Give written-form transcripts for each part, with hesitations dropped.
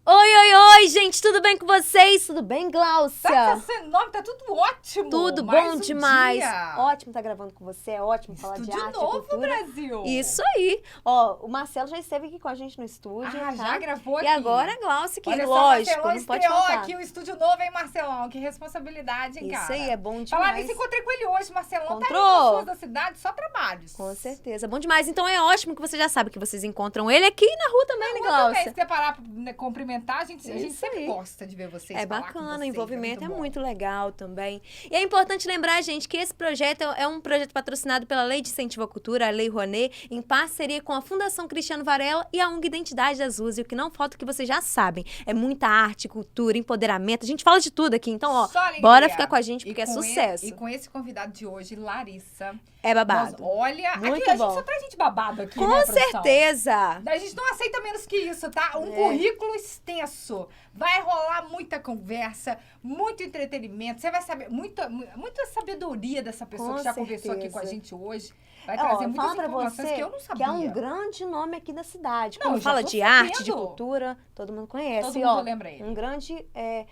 Oi, gente, tudo bem com vocês? Tudo bem, Gláucia? Tá esse nome, tá tudo ótimo. Tudo Mais bom um demais. dia. Ótimo estar gravando com você, é ótimo falar de Estúdio arte, novo, cultura. Brasil. Isso aí. Ó, o Marcelo já esteve aqui com a gente no estúdio, Ah, tá? já gravou aqui. E agora a Gláucia, que Olha só, lógico, Marcelão não pode estreou faltar. aqui o estúdio novo, hein, Marcelão? Que responsabilidade, hein, cara? Isso aí, é bom Falar demais. nisso, encontrei com ele hoje, Marcelão. Tá Encontrou? aí nas ruas da cidade, só trabalhos. Com certeza, bom demais. Então é ótimo que você já sabe que vocês encontram ele aqui na rua também, né, Também, Gláucia? se separar pra cumprimentar, a gente Isso sempre aí. gosta de ver vocês. É falar com bacana, o vocês, envolvimento é bom. muito legal também. E é importante lembrar, gente, que esse projeto é um projeto patrocinado pela Lei de Incentivo à Cultura, a Lei Rouanet, em parceria com a Fundação Cristiano Varela e a ONG Identidade Azul. E o que não falta, que vocês já sabem, é muita arte, cultura, empoderamento. A gente fala de tudo aqui, então, ó, Só alegria. bora ficar com a gente, porque é com sucesso. E com esse convidado de hoje, Larissa. É babado. Nós, olha, Muito aqui a bom. gente só traz gente babado aqui, Com né, produção? certeza! A gente não aceita menos que isso, tá? Um currículo extenso. Vai rolar muita conversa, muito entretenimento. Você vai saber muita sabedoria dessa pessoa Com que já conversou aqui com a certeza. gente hoje. Vai Ó, trazer muitas fala pra informações você que eu não sabia. que é um grande nome aqui da cidade. Não, Quando eu já fala tô de arte, de sabendo. cultura, todo mundo conhece. Todo E, mundo ó, lembra ele. um grande, é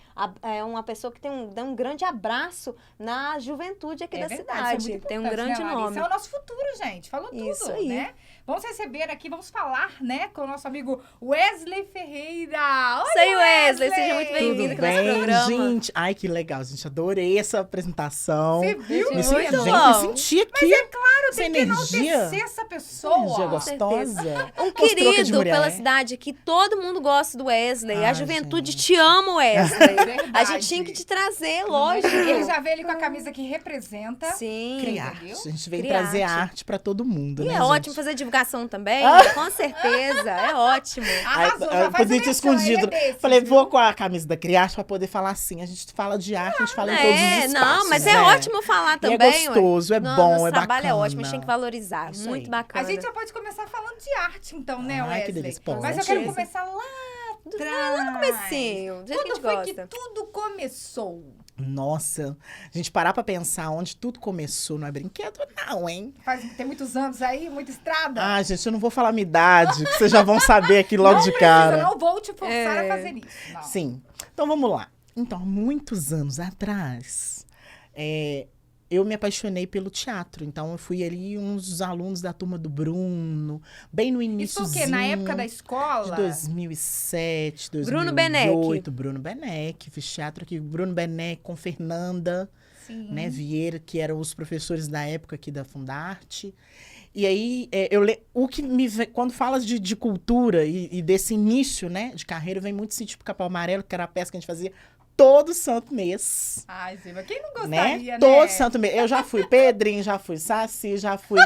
uma pessoa que dá um grande abraço na juventude aqui da verdade, cidade. isso é muito Tem um importante, grande né, Larissa? nome. É o nosso futuro, gente. Falou tudo, Isso aí. né? Vamos receber aqui, vamos falar, né, com o nosso amigo Wesley Ferreira. Oi, Isso aí, Wesley, seja muito Tudo bem-vindo aqui no nosso bem, programa. gente? Ai, que legal, gente. Adorei essa apresentação. Você viu? Muito Me senti, bom. gente, me senti aqui. Mas é claro, essa tem que energia. enaltecer essa pessoa. Energia certeza. gostosa. Um Os trocas de querido mulher. pela cidade aqui, todo mundo gosta do Wesley. a Ai, juventude gente. te ama, Wesley. Verdade. A gente tinha que te trazer, lógico. Ele já veio ele com a camisa que representa. Sim. Criar. Entendeu? A gente veio Criar trazer arte. arte pra todo mundo, E né, é gente? ótimo fazer divulgação também, com certeza, é ótimo. Arrasou, Aí, já eu faz podia o ter merchan, escondido. ele é desses, Falei, viu? vou com a camisa da Criarte pra poder falar assim. A gente fala de arte, a gente fala em todos os espaços. Não, mas é né? ótimo falar E também. é gostoso, ué. é Não, bom, nosso é trabalho bacana. é ótimo, a gente tem que valorizar. Isso Muito aí. bacana. A gente já pode começar falando de arte, então, né, Ai, Wesley? que delícia. Pode. Mas eu quero Beleza. começar lá Lá no comecinho, do jeito que a Quando gente foi gosta. que tudo começou? Nossa, a gente parar pra pensar onde tudo começou, não é brinquedo, não, hein? Tem muitos anos aí, muita estrada? Ah, gente, eu não vou falar a minha idade, que vocês já vão saber aqui logo não de precisa, cara. não vou te forçar É. a fazer isso. Não. Sim. Então vamos lá. Então, há muitos anos atrás, eu me apaixonei pelo teatro. Então, eu fui ali uns dos alunos da turma do Bruno, bem no início. Isso o quê? Na época da escola? De 2007, 2008. Bruno Beneck. Bruno Beneck. Fiz teatro aqui. Bruno Beneck com Fernanda, Sim. né, Vieira, que eram os professores da época aqui da Fundarte. E aí, quando falas de cultura e desse início, né, de carreira, vem muito Sítio Pica-Pau Amarelo, que era a peça que a gente fazia todo santo mês. Ai, Ziva, quem não Né? gostaria, né? Todo santo mês. Eu já fui Pedrinho, já fui Saci, já fui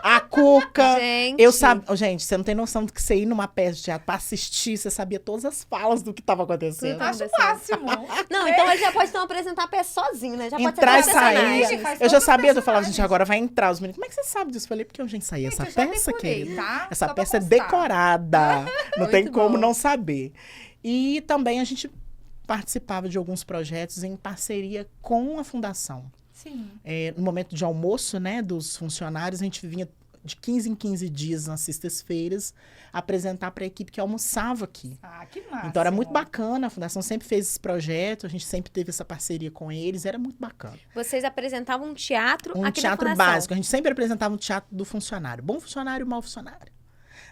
a Cuca. Gente. Eu sabia. Gente, você não tem noção do que você ir numa peça de teatro pra assistir, você sabia todas as falas do que tava acontecendo. Tudo. Acho o máximo. Não, então ele já pode então apresentar a peça sozinho, né? Já pode Entrar e ser sair. personagem. Faz Eu já todos os sabia, eu falava, personagens. gente, agora vai entrar os meninos. Como é que você sabe disso? Eu falei, porque eu já ensaiei essa Gente, eu já peça, decorei, querida. tá? Essa Só pra peça é constar. decorada. Não tem Muito como bom. não saber. E também a gente participava de alguns projetos em parceria com a fundação. Sim. No momento de almoço, né, dos funcionários, a gente vinha de 15 em 15 dias, nas sextas-feiras, apresentar para a equipe que almoçava aqui. Ah, que massa. Então era muito bacana, a fundação sempre fez esse projeto, a gente sempre teve essa parceria com eles, era muito bacana. Vocês apresentavam um teatro Um aqui teatro da Fundação. básico, a gente sempre apresentava um teatro do funcionário, bom funcionário e mau funcionário,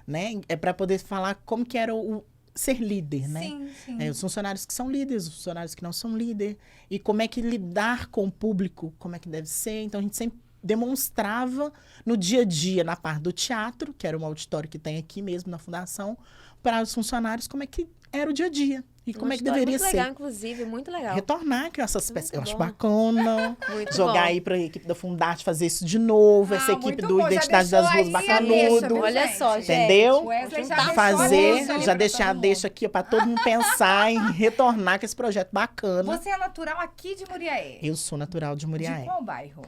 né? É para poder falar como que era o ser líder, né? Sim, sim. Os funcionários que são líderes, os funcionários que não são líder, e como é que lidar com o público, como é que deve ser. Então, a gente sempre demonstrava no dia a dia, na parte do teatro, que era um auditório que tem aqui mesmo na fundação, para os funcionários como é que era o dia a dia e como Uma é que história deveria muito ser. legal, inclusive, muito legal. Retornar com essas peças. Eu Muito acho bom. bacana. Muito Jogar bom. aí para a equipe da Fundarte fazer isso de novo, essa equipe muito do bom, já Identidade deixou das Ruas aí a deixa, bacanudo. viu, Olha gente? só, gente. Entendeu? Wesley já Tá deixou Fazer, isso ali já pra deixar todo mundo. deixa aqui para todo mundo pensar em retornar com esse projeto bacana. Você é natural aqui de Muriaé. Eu sou natural de Muriaé. De qual bairro?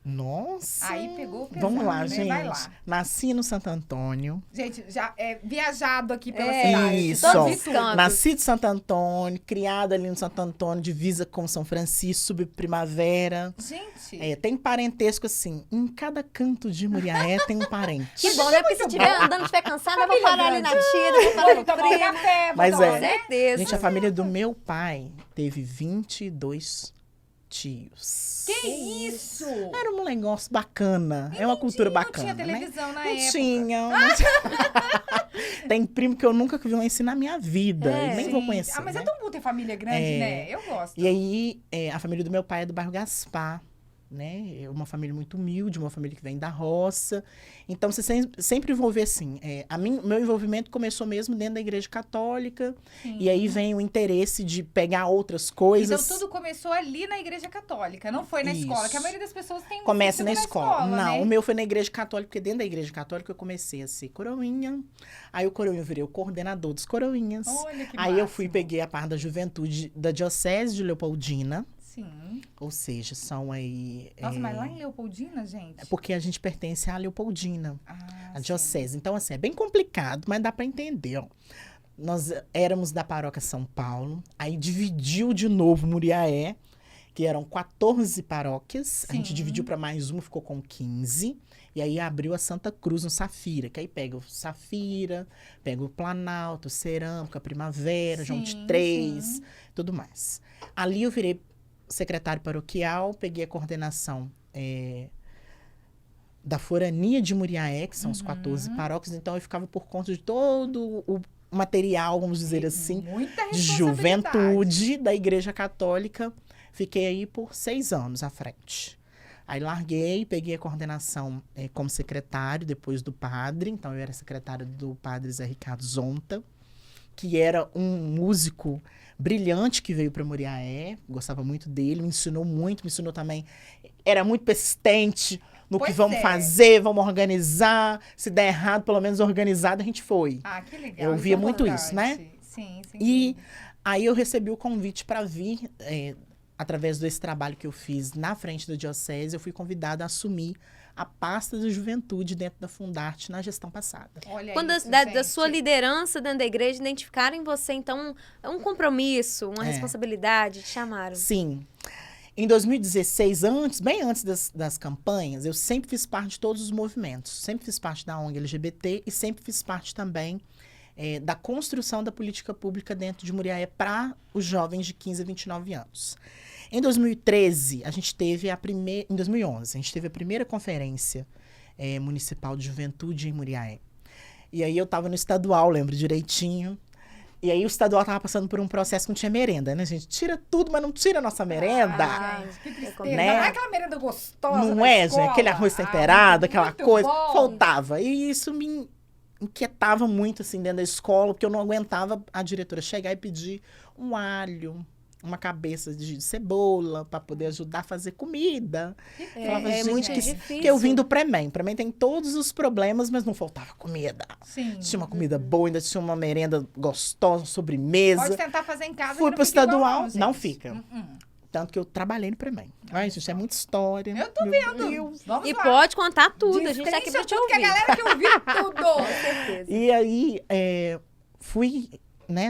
Nossa! Aí pegou pesado, Vamos lá, né? gente. Vai lá. Nasci no Santo Antônio. Gente, já é viajado aqui pela É, cidade. Isso. todos os cantos. Nasci de Santo Antônio, criada ali no Santo Antônio, divisa com São Francisco, Subprimavera. Gente, Tem parentesco, assim, em cada canto de Muriaé tem um parente. Que bom, né? Porque se estiver andando, estiver cansada, eu vou parar ali na tia, vou parar vou no tomar um primo. café, vou Mas tomar é. né? Certeza. Gente, a família do meu pai teve 22 tios. Que isso? Era um negócio bacana. É uma cultura bacana, Não tinha televisão na né? época. Não tinha. Tem primo que eu nunca vi conhecer na minha vida. É. E nem vou conhecer. Ah, mas né? é tão bom ter família grande, É. né? Eu gosto. E aí, a família do meu pai é do bairro Gaspar, né? É uma família muito humilde, uma família que vem da roça. Então, você sempre envolver, assim... meu envolvimento começou mesmo dentro da igreja católica. Sim. E aí vem o interesse de pegar outras coisas. Então, tudo começou ali na igreja católica, não foi na Isso. escola. Que a maioria das pessoas tem Começa na ensino escola. Não, né? o meu foi na igreja católica, porque dentro da igreja católica eu comecei a ser coroinha. Aí o coroinha eu virei o coordenador dos coroinhas. Olha que Aí eu fui, máximo. peguei a parte da juventude da Diocese de Leopoldina. Sim. Ou seja, são aí... Nossa, mas lá em Leopoldina, gente? É porque a gente pertence à Leopoldina, Ah, a sim. Diocese. Então, assim, é bem complicado, mas dá para entender, ó. Nós éramos da paróquia São Paulo, aí dividiu de novo Muriaé, que eram 14 paróquias. A gente Sim. dividiu para mais uma, ficou com 15. E aí abriu a Santa Cruz no Safira, que aí pega o Safira, pega o Planalto, Cerâmica, Primavera, João de Sim, Três, sim. tudo mais. Ali eu virei secretário paroquial, peguei a coordenação da Forania de Muriaé, que são os 14 paróquias, então eu ficava por conta de todo o material, vamos dizer assim, Muita de responsabilidade. juventude da Igreja Católica. Fiquei aí por 6 anos à frente. Aí larguei, peguei a coordenação como secretário, depois do padre. Então, eu era secretário do padre Zé Ricardo Zonta, que era um músico brilhante que veio para Muriaé. Gostava muito dele, me ensinou também. Era muito persistente no que Pois vamos é. fazer, vamos organizar. Se der errado, pelo menos organizado, a gente foi. Ah, que legal. Eu isso via é muito importante. isso, né? Sim, sim. E sim. aí eu recebi o convite para vir, através desse trabalho que eu fiz na frente da Diocese, eu fui convidada a assumir a pasta da juventude dentro da Fundarte na gestão passada. Olha Quando isso, da gente. sua liderança dentro da igreja, identificaram em você, então, um compromisso, uma responsabilidade, te chamaram. Sim. Em 2016, bem antes das campanhas, eu sempre fiz parte de todos os movimentos. Sempre fiz parte da ONG LGBT e sempre fiz parte também da construção da política pública dentro de Muriaé para os jovens de 15 a 29 anos. Em 2013, em 2011, a gente teve a primeira conferência municipal de juventude em Muriaé. E aí eu estava no estadual, lembro direitinho. E aí o estadual estava passando por um processo que não tinha merenda, né, gente? Tira tudo, mas não tira a nossa merenda. Ah, gente, que tristeza. Né? Não é aquela merenda gostosa Não da é, escola? gente? Aquele arroz Ah, temperado, aquela muito coisa. bom. Faltava. E isso me inquietava muito, assim, dentro da escola, porque eu não aguentava a diretora chegar e pedir um alho, uma cabeça de cebola, para poder ajudar a fazer comida. Falava, É gente, muito que difícil. eu vim do Premem. Premem tem todos os problemas, mas não faltava comida. Sim. Tinha uma comida boa, ainda tinha uma merenda gostosa, sobremesa. Pode tentar fazer em casa. Fui que pro não fica igual, estadual, gente. não fica. Uh-uh. Tanto que eu trabalhei no Premem. Ai, gente, é muita história. Eu tô Meu vendo. Deus. Vamos E lá. pode contar tudo, a gente tá aqui pra Destrincha te tudo, que a ouvir. galera que ouviu tudo. Com certeza. E aí, fui,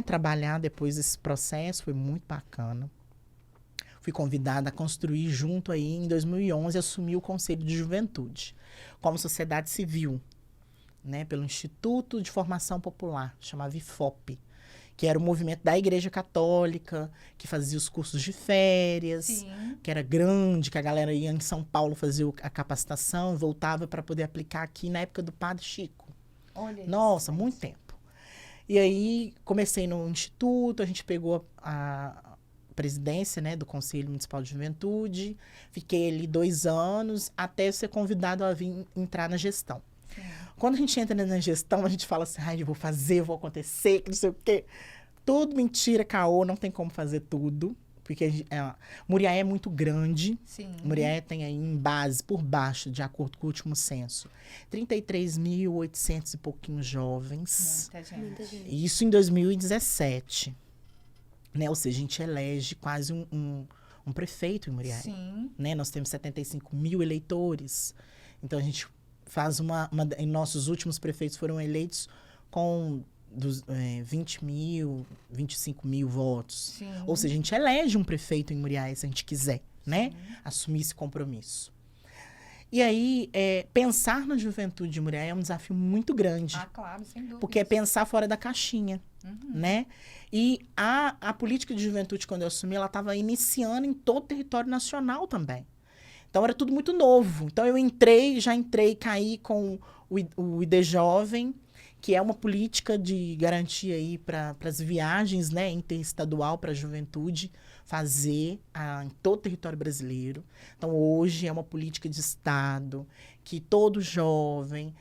trabalhar depois desse processo, foi muito bacana. Fui convidada a construir junto aí, em 2011, assumi o Conselho de Juventude, como sociedade civil, né, pelo Instituto de Formação Popular, chamava IFOP, que era o movimento da Igreja Católica, que fazia os cursos de férias, Sim. que era grande, que a galera ia em São Paulo fazer a capacitação e voltava para poder aplicar aqui na época do Padre Chico. Olha isso, Nossa, gente. muito tempo. E aí, comecei no Instituto, a gente pegou a presidência, né, do Conselho Municipal de Juventude, fiquei ali 2 anos, até ser convidado a vir entrar na gestão. Sim. Quando a gente entra na gestão, a gente fala assim, ai, eu vou fazer, vou acontecer, que não sei o quê. Tudo mentira, caô, não tem como fazer tudo, porque Muriaé é muito grande. Sim. Muriaé tem aí em base, por baixo, de acordo com o último censo, 33.800 e pouquinhos jovens. Muita gente. Muita gente. Isso em 2017. Né? Ou seja, a gente elege quase um um prefeito em Muriaé. Sim. Né? Nós temos 75 mil eleitores. Então, a gente faz em nossos últimos prefeitos foram eleitos com 20 mil, 25 mil votos. Sim. Ou seja, a gente elege um prefeito em Muriaé, se a gente quiser, né? Assumir esse compromisso. E aí, pensar na juventude de Muriaé é um desafio muito grande. Ah, claro, sem dúvida. Porque é pensar fora da caixinha, né? E a política de juventude, quando eu assumi, ela estava iniciando em todo o território nacional também. Então, era tudo muito novo. Então, eu caí com o ID Jovem, que é uma política de garantia aí para as viagens, né, interestadual para a juventude, fazer em todo o território brasileiro. Então, hoje é uma política de Estado que todo jovem,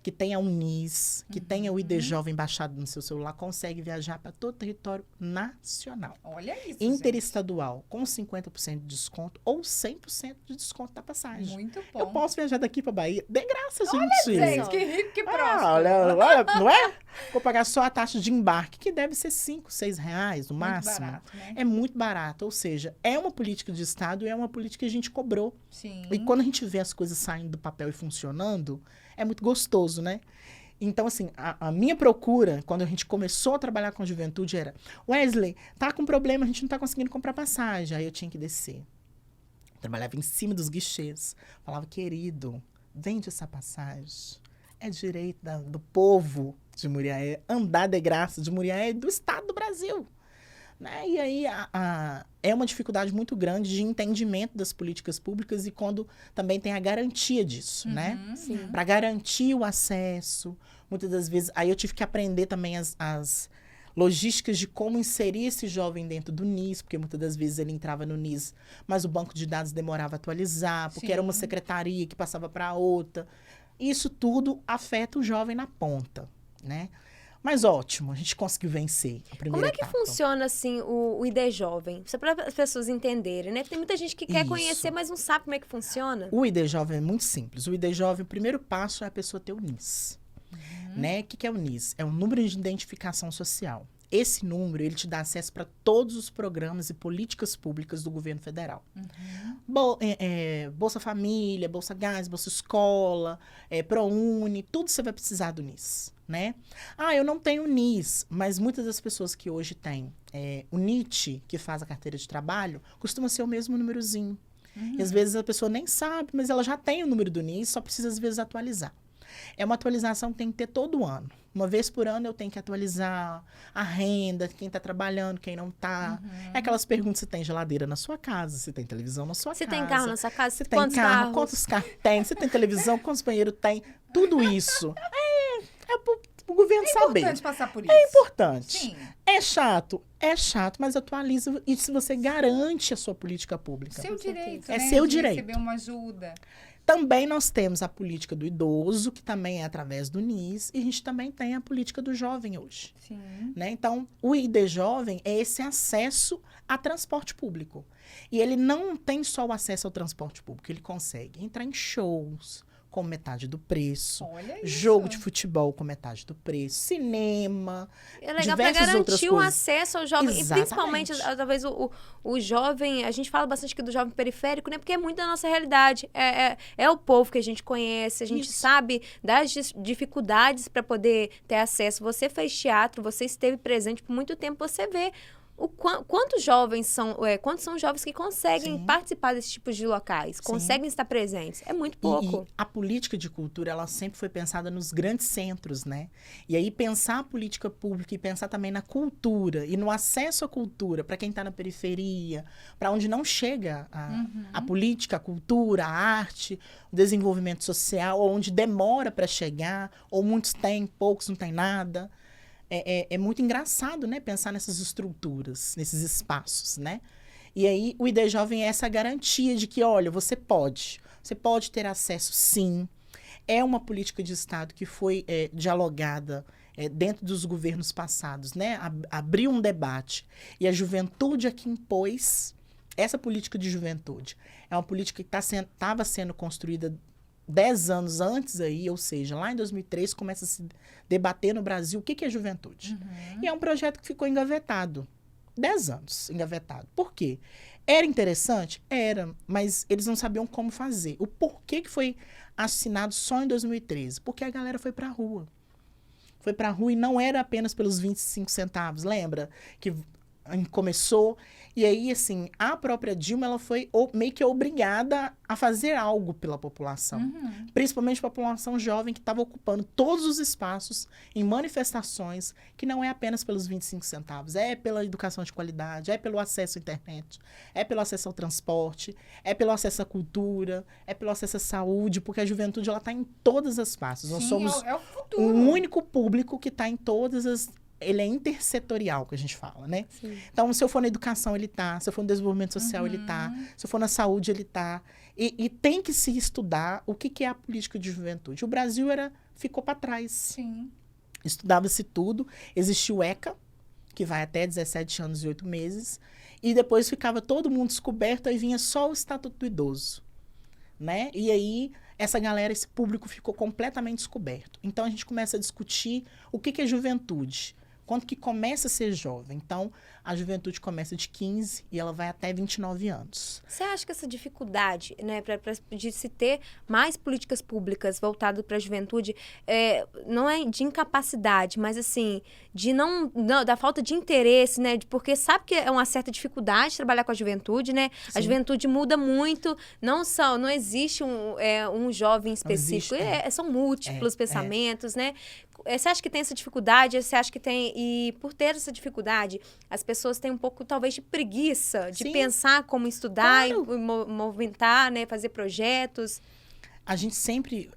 que tenha a Unis, que tenha o ID Jovem baixado no seu celular, consegue viajar para todo o território nacional. Olha isso, interestadual, com 50% de desconto ou 100% de desconto da passagem. Muito bom. Eu posso viajar daqui para Bahia de graça, gente. Gente, que rico, que próximo. Olha, não é? Vou pagar só a taxa de embarque, que deve ser R$5, R$6 no máximo. Muito barato, né? É muito barato. Ou seja, é uma política de Estado e é uma política que a gente cobrou. Sim. E quando a gente vê as coisas saindo do papel e funcionando, é muito gostoso, né? Então, assim, a minha procura, quando a gente começou a trabalhar com a juventude, era: Wesley, tá com problema, a gente não tá conseguindo comprar passagem. Aí eu tinha que descer. Trabalhava em cima dos guichês. Falava: querido, vende essa passagem. É direito do povo de Muriaé andar de graça de Muriaé e do estado do Brasil. Né? E aí é uma dificuldade muito grande de entendimento das políticas públicas e quando também tem a garantia disso, né? Para garantir o acesso, muitas das vezes... Aí eu tive que aprender também as logísticas de como inserir esse jovem dentro do NIS, porque muitas das vezes ele entrava no NIS, mas o banco de dados demorava a atualizar, porque era uma secretaria que passava para outra. Isso tudo afeta o jovem na ponta, né? Mas ótimo, a gente conseguiu vencer a primeira Como é que etapa. funciona, assim, o ID Jovem? Só para as pessoas entenderem, né? Tem muita gente que quer Isso. conhecer, mas não sabe como é que funciona. O ID Jovem é muito simples. O ID Jovem, o primeiro passo é a pessoa ter o NIS. Né? O que é o NIS? É um número de identificação social. Esse número, ele te dá acesso para todos os programas e políticas públicas do governo federal. Bolsa Família, Bolsa Gás, Bolsa Escola, ProUni, tudo você vai precisar do NIS, né? Eu não tenho NIS, mas muitas das pessoas que hoje têm o NIT, que faz a carteira de trabalho, costuma ser o mesmo númerozinho. E às vezes a pessoa nem sabe, mas ela já tem o número do NIS, só precisa às vezes atualizar. É uma atualização que tem que ter todo ano. Uma vez por ano eu tenho que atualizar a renda, quem está trabalhando, quem não está. É aquelas perguntas: você tem geladeira na sua casa, você tem televisão na sua Você casa. tem carro na sua casa? Você tem Quantos carro, carros? quantos carros tem, você tem televisão, quantos banheiros tem. Tudo isso é pro governo saber. É importante passar por isso. É importante. Sim. É chato, mas atualiza e se você garante a sua política pública. Seu direito, É né? seu de direito. receber uma ajuda. Também nós temos a política do idoso, que também é através do NIS, e a gente também tem a política do jovem hoje. Sim. Né? Então, o ID Jovem é esse acesso a transporte público. E ele não tem só o acesso ao transporte público, ele consegue entrar em shows com metade do preço, Olha isso. jogo de futebol com metade do preço, cinema, É legal para diversas outras garantir o coisas. acesso ao jovem. E Exatamente. principalmente, talvez, o jovem... A gente fala bastante aqui do jovem periférico, né? Porque é muito da nossa realidade. É o povo que a gente conhece, a gente Isso. sabe das dificuldades para poder ter acesso. Você fez teatro, você esteve presente por muito tempo, você vê quantos jovens são... quantos são jovens que conseguem Sim. participar desses tipos de locais, Sim. conseguem estar presentes. É muito pouco. E a política de cultura, ela sempre foi pensada nos grandes centros, né? E aí pensar a política pública e pensar também na cultura e no acesso à cultura para quem está na periferia, para onde não chega a política, a cultura, a arte, o desenvolvimento social, ou onde demora para chegar, ou muitos têm, poucos não têm nada. É muito engraçado, né? Pensar nessas estruturas, nesses espaços, né? E aí, o ID Jovem é essa garantia de que, olha, você pode ter acesso, sim. É uma política de Estado que foi dialogada dentro dos governos passados, né? Abriu um debate. E a juventude aqui impôs essa política de juventude. É uma política que estava sendo construída 10 anos antes aí, ou seja, lá em 2003, começa a se debater no Brasil o que é juventude. E é um projeto que ficou engavetado. 10 anos engavetado. Por quê? Era interessante? Era, mas eles não sabiam como fazer. O porquê que foi assinado só em 2013? Porque a galera foi pra rua. Foi pra rua e não era apenas pelos 25 centavos, lembra? Que começou. E aí, assim, a própria Dilma, ela foi meio que obrigada a fazer algo pela população. Principalmente a população jovem que estava ocupando todos os espaços em manifestações, que não é apenas pelos 25 centavos, é pela educação de qualidade, é pelo acesso à internet, é pelo acesso ao transporte, é pelo acesso à cultura, é pelo acesso à saúde, porque a juventude, ela está em todas as partes. Nós somos é o futuro. o único público que está em todas as... Ele é intersetorial, que a gente fala, né? Sim. Então, se eu for na educação, ele tá. Se eu for no desenvolvimento social, ele tá. Se eu for na saúde, ele tá. E tem que se estudar o que é a política de juventude. O Brasil ficou para trás. Sim. Estudava-se tudo. Existia o ECA, que vai até 17 anos e 8 meses. E depois ficava todo mundo descoberto, aí vinha só o Estatuto do Idoso, né? E aí, essa galera, esse público ficou completamente descoberto. Então, a gente começa a discutir o que é juventude. Quando que começa a ser jovem? Então, a juventude começa de 15 e ela vai até 29 anos. Você acha que essa dificuldade, né, de se ter mais políticas públicas voltadas para a juventude, não é de incapacidade, mas assim, de não da falta de interesse, né? Porque sabe que é uma certa dificuldade trabalhar com a juventude, né? Sim. A juventude muda muito, não existe um jovem específico, são múltiplos pensamentos, né? Você acha que tem essa dificuldade? Você acha que tem... E por ter essa dificuldade, as pessoas têm um pouco, talvez, de preguiça de pensar como estudar e movimentar, né? Fazer projetos. A gente sempre,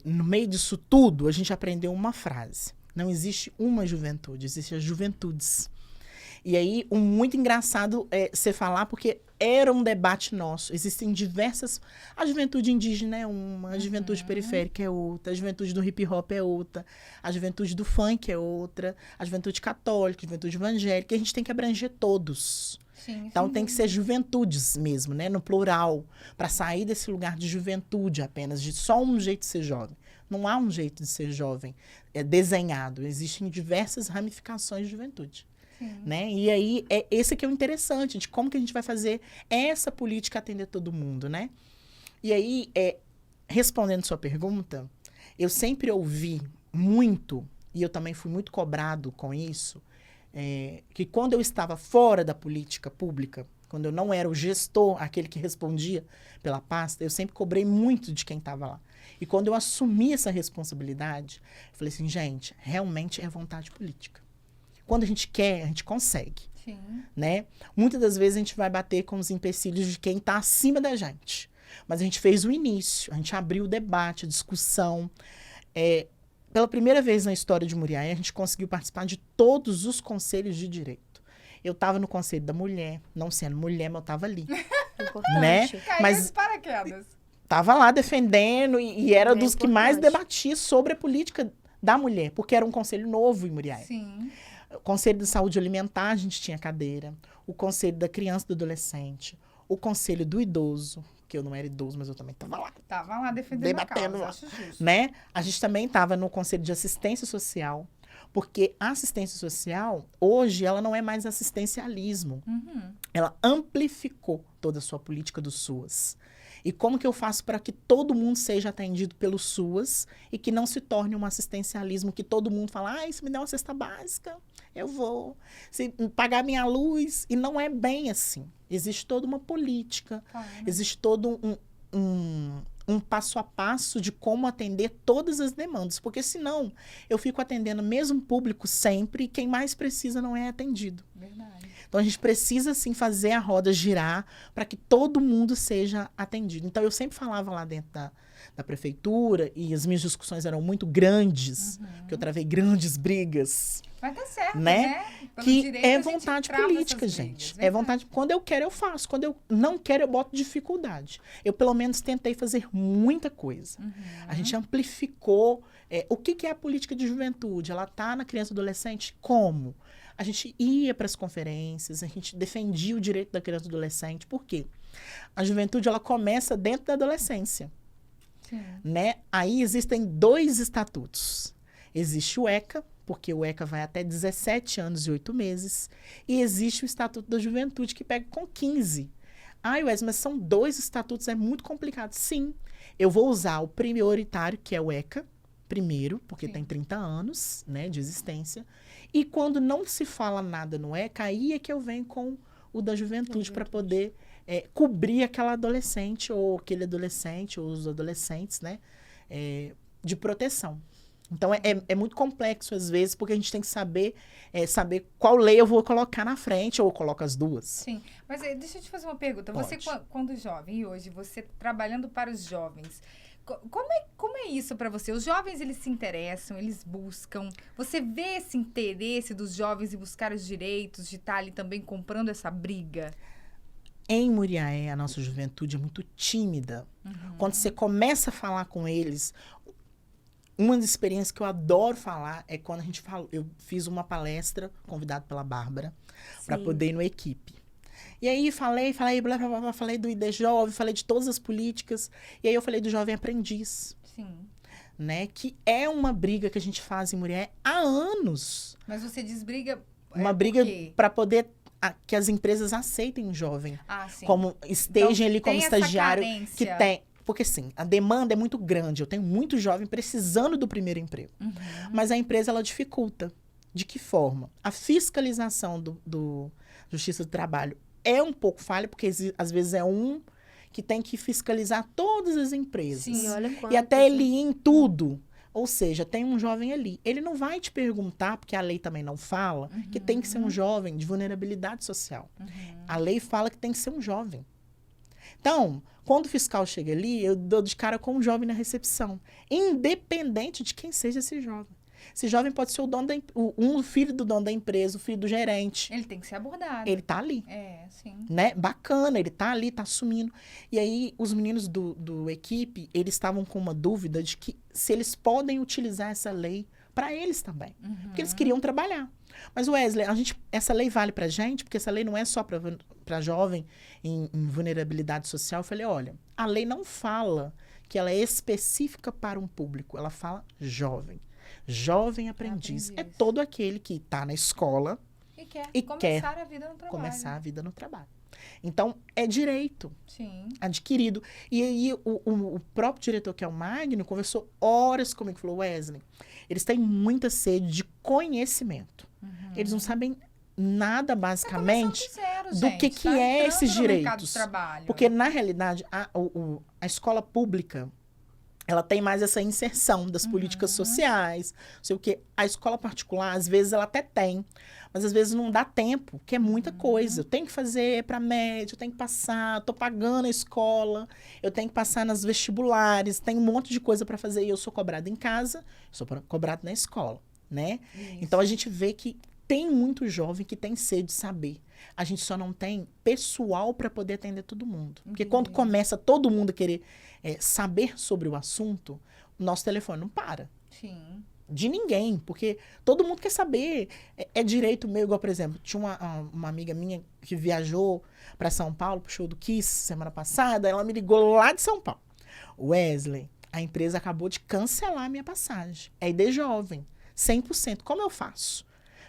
no meio disso tudo, a gente aprendeu uma frase. Não existe uma juventude, existem as juventudes. E aí, muito engraçado você falar, porque era um debate nosso. Existem diversas... A juventude indígena é uma, a juventude periférica é outra, a juventude do hip hop é outra, a juventude do funk é outra, a juventude católica, a juventude evangélica. A gente tem que abranger todos. Sim, então, tem que ser juventudes mesmo, né? No plural, para sair desse lugar de juventude apenas, de só um jeito de ser jovem. Não há um jeito de ser jovem desenhado. Existem diversas ramificações de juventude. Né? E aí, esse que é o interessante, de como que a gente vai fazer essa política atender todo mundo, né? E aí, respondendo sua pergunta, eu sempre ouvi muito, e eu também fui muito cobrado com isso, que quando eu estava fora da política pública, quando eu não era o gestor, aquele que respondia pela pasta, eu sempre cobrei muito de quem estava lá. E quando eu assumi essa responsabilidade, eu falei assim, gente, realmente é vontade política. Quando a gente quer, a gente consegue. Sim. Né? Muitas das vezes a gente vai bater com os empecilhos de quem está acima da gente. Mas a gente fez o início, a gente abriu o debate, a discussão. Pela primeira vez na história de Muriaé, a gente conseguiu participar de todos os conselhos de direito. Eu estava no Conselho da Mulher, não sendo mulher, mas eu estava ali. Importante. Né? Mas paraquedas. Estava lá defendendo e era dos que mais debatia sobre a política da mulher, porque era um conselho novo em Muriaé. Sim. O Conselho de Saúde Alimentar, a gente tinha cadeira. O Conselho da Criança e do Adolescente. O Conselho do Idoso, que eu não era idoso, mas eu também estava lá. Estava lá defendendo debatendo, a causa, acho justo. Né? A gente também estava no Conselho de Assistência Social, porque a assistência social, hoje, ela não é mais assistencialismo. Ela amplificou toda a sua política do SUAS. E como que eu faço para que todo mundo seja atendido pelo SUAS e que não se torne um assistencialismo que todo mundo fala, se me der uma cesta básica, eu vou. Se pagar minha luz, e não é bem assim. Existe toda uma política, existe todo um passo a passo de como atender todas as demandas, porque senão eu fico atendendo o mesmo público sempre e quem mais precisa não é atendido. Verdade. Então, a gente precisa, sim, fazer a roda girar para que todo mundo seja atendido. Então, eu sempre falava lá dentro da prefeitura, e as minhas discussões eram muito grandes, que eu travei grandes brigas. Mas tá certo, né? Pelo Que direito, é a gente vontade trava política, essas gente. brigas, É vontade. Quando eu quero, eu faço. Quando eu não quero, eu boto dificuldade. Eu, pelo menos, tentei fazer muita coisa. A gente amplificou. O que é a política de juventude? Ela está na criança e adolescente? Como? A gente ia para as conferências, a gente defendia o direito da criança e do adolescente. Por quê? A juventude, ela começa dentro da adolescência. Sim. Né? Aí existem 2 estatutos. Existe o ECA, porque o ECA vai até 17 anos e 8 meses, e existe o Estatuto da Juventude, que pega com 15. Ai, Wes, mas são 2 estatutos, é muito complicado. Sim, eu vou usar o prioritário, que é o ECA, primeiro, porque Sim. tem 30 anos, né, de existência. E quando não se fala nada no ECA, aí é que eu venho com o da juventude para poder cobrir aquela adolescente, ou aquele adolescente, ou os adolescentes, né, de proteção. Então, é muito complexo, às vezes, porque a gente tem que saber qual lei eu vou colocar na frente, ou eu coloco as duas. Sim, mas deixa eu te fazer uma pergunta. Pode. Você, quando jovem, e hoje, você trabalhando para os jovens, como é isso para você? Os jovens, eles se interessam, eles buscam. Você vê esse interesse dos jovens em buscar os direitos, de estar ali também comprando essa briga? Em Muriaé, a nossa juventude é muito tímida. Quando você começa a falar com eles, uma das experiências que eu adoro falar é quando a gente fala. Eu fiz uma palestra, convidado pela Bárbara, para Sim. poder ir no equipe. E aí falei, blá, blá, blá, falei do ID Jovem, falei de todas as políticas. E aí eu falei do Jovem Aprendiz, Sim. né? Que é uma briga que a gente faz em Muriaé há anos. Mas você diz briga... Uma por briga quê? para poder que as empresas aceitem o jovem. Ah, sim. Como estejam Então, ali como tem essa estagiário. carência. Que tem. Porque, sim, a demanda é muito grande. Eu tenho muito jovem precisando do primeiro emprego. Mas a empresa, ela dificulta. De que forma? A fiscalização do Justiça do Trabalho é um pouco falha, porque às vezes é um que tem que fiscalizar todas as empresas. Sim, olha E até ele ir em tudo. Ou seja, tem um jovem ali. Ele não vai te perguntar, porque a lei também não fala, que tem que ser um jovem de vulnerabilidade social. A lei fala que tem que ser um jovem. Então, quando o fiscal chega ali, eu dou de cara com um jovem na recepção. Independente de quem seja esse jovem. Esse jovem pode ser o dono um filho do dono da empresa, o filho do gerente. Ele tem que ser abordado. Ele tá ali. É, sim. Né? Bacana, ele tá ali, tá assumindo. E aí, os meninos do equipe, eles estavam com uma dúvida de que se eles podem utilizar essa lei para eles também. Porque eles queriam trabalhar. Mas, Wesley, essa lei vale pra gente, porque essa lei não é só para jovem em vulnerabilidade social. Eu falei, olha, a lei não fala que ela é específica para um público, ela fala jovem. Jovem aprendiz. É todo aquele que está na escola E começar a vida no trabalho. começar a vida no trabalho. Então, é direito Sim. adquirido. E aí, o próprio diretor, que é o Magno, conversou horas comigo. Falou, Wesley, eles têm muita sede de conhecimento. Eles não sabem nada, basicamente, do que é esses direitos. Porque, na realidade, a escola pública, ela tem mais essa inserção das políticas sociais, não sei o quê. A escola particular, às vezes, ela até tem, mas às vezes não dá tempo, que é muita coisa. Eu tenho que fazer para média, eu tenho que passar, estou pagando a escola, eu tenho que passar nas vestibulares, tem um monte de coisa para fazer e eu sou cobrada em casa, sou cobrada na escola, né? Isso. Então, a gente vê que tem muito jovem que tem sede de saber. A gente só não tem pessoal para poder atender todo mundo. Porque quando começa todo mundo a querer saber sobre o assunto, o nosso telefone não para. Sim. De ninguém, porque todo mundo quer saber. É direito meu, igual, por exemplo, tinha uma amiga minha que viajou para São Paulo, pro show do Kiss semana passada, ela me ligou lá de São Paulo. Wesley, a empresa acabou de cancelar a minha passagem. É ID jovem, 100%. Como eu faço?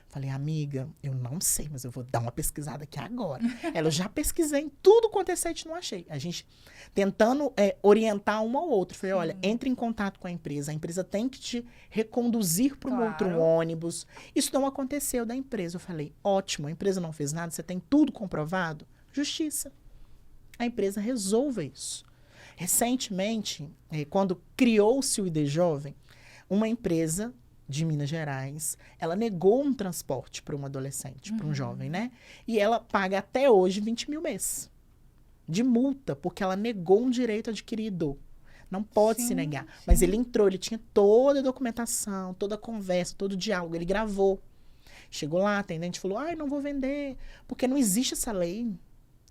Falei, amiga, eu não sei, mas eu vou dar uma pesquisada aqui agora. Eu já pesquisei em tudo quanto é site, não achei. A gente tentando orientar um ao outro. Falei, olha, entre em contato com a empresa tem que te reconduzir para um outro ônibus. Isso não aconteceu da empresa. Eu falei, ótimo, a empresa não fez nada, você tem tudo comprovado? Justiça. A empresa resolva isso. Recentemente, quando criou-se o ID Jovem, uma empresa de Minas Gerais, ela negou um transporte para um adolescente, para um jovem, né? E ela paga até hoje 20 mil mês de multa, porque ela negou um direito adquirido. Não pode se negar. Mas ele entrou, ele tinha toda a documentação, toda a conversa, todo o diálogo, ele gravou. Chegou lá, a atendente falou, não vou vender, porque não existe essa lei.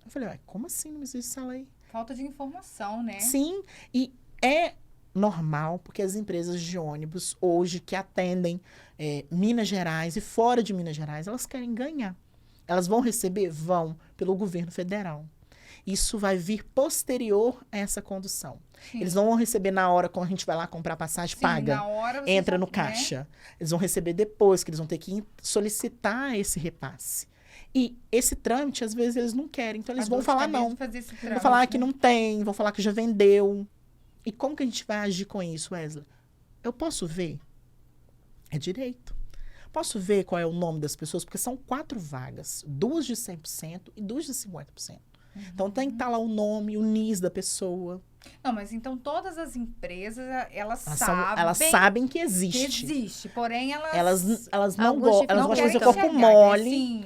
Eu falei, como assim não existe essa lei? Falta de informação, né? Sim, e é normal, porque as empresas de ônibus hoje que atendem Minas Gerais e fora de Minas Gerais, elas querem ganhar. Elas vão receber? Vão, pelo governo federal. Isso vai vir posterior a essa condução. Sim. Eles não vão receber na hora, quando a gente vai lá comprar passagem, paga, na hora você entra já, no caixa. Eles vão receber depois, que eles vão ter que solicitar esse repasse. E esse trâmite, às vezes, eles não querem. Então, eles A vão dor de falar cabeça não. de fazer esse Vão trâmite, falar que né? não tem, vão falar que já vendeu. E como que a gente vai agir com isso, Wesley? Eu posso ver? É direito. Posso ver qual é o nome das pessoas? Porque são 4 vagas. 2 de 100% e 2 de 50%. Então, tem que estar lá o nome, o NIS da pessoa. Não, mas então todas as empresas, elas Elas sabem que que existe. existe, porém Elas não Alguns elas vão querem fazer corpo enxergar, mole, Sim.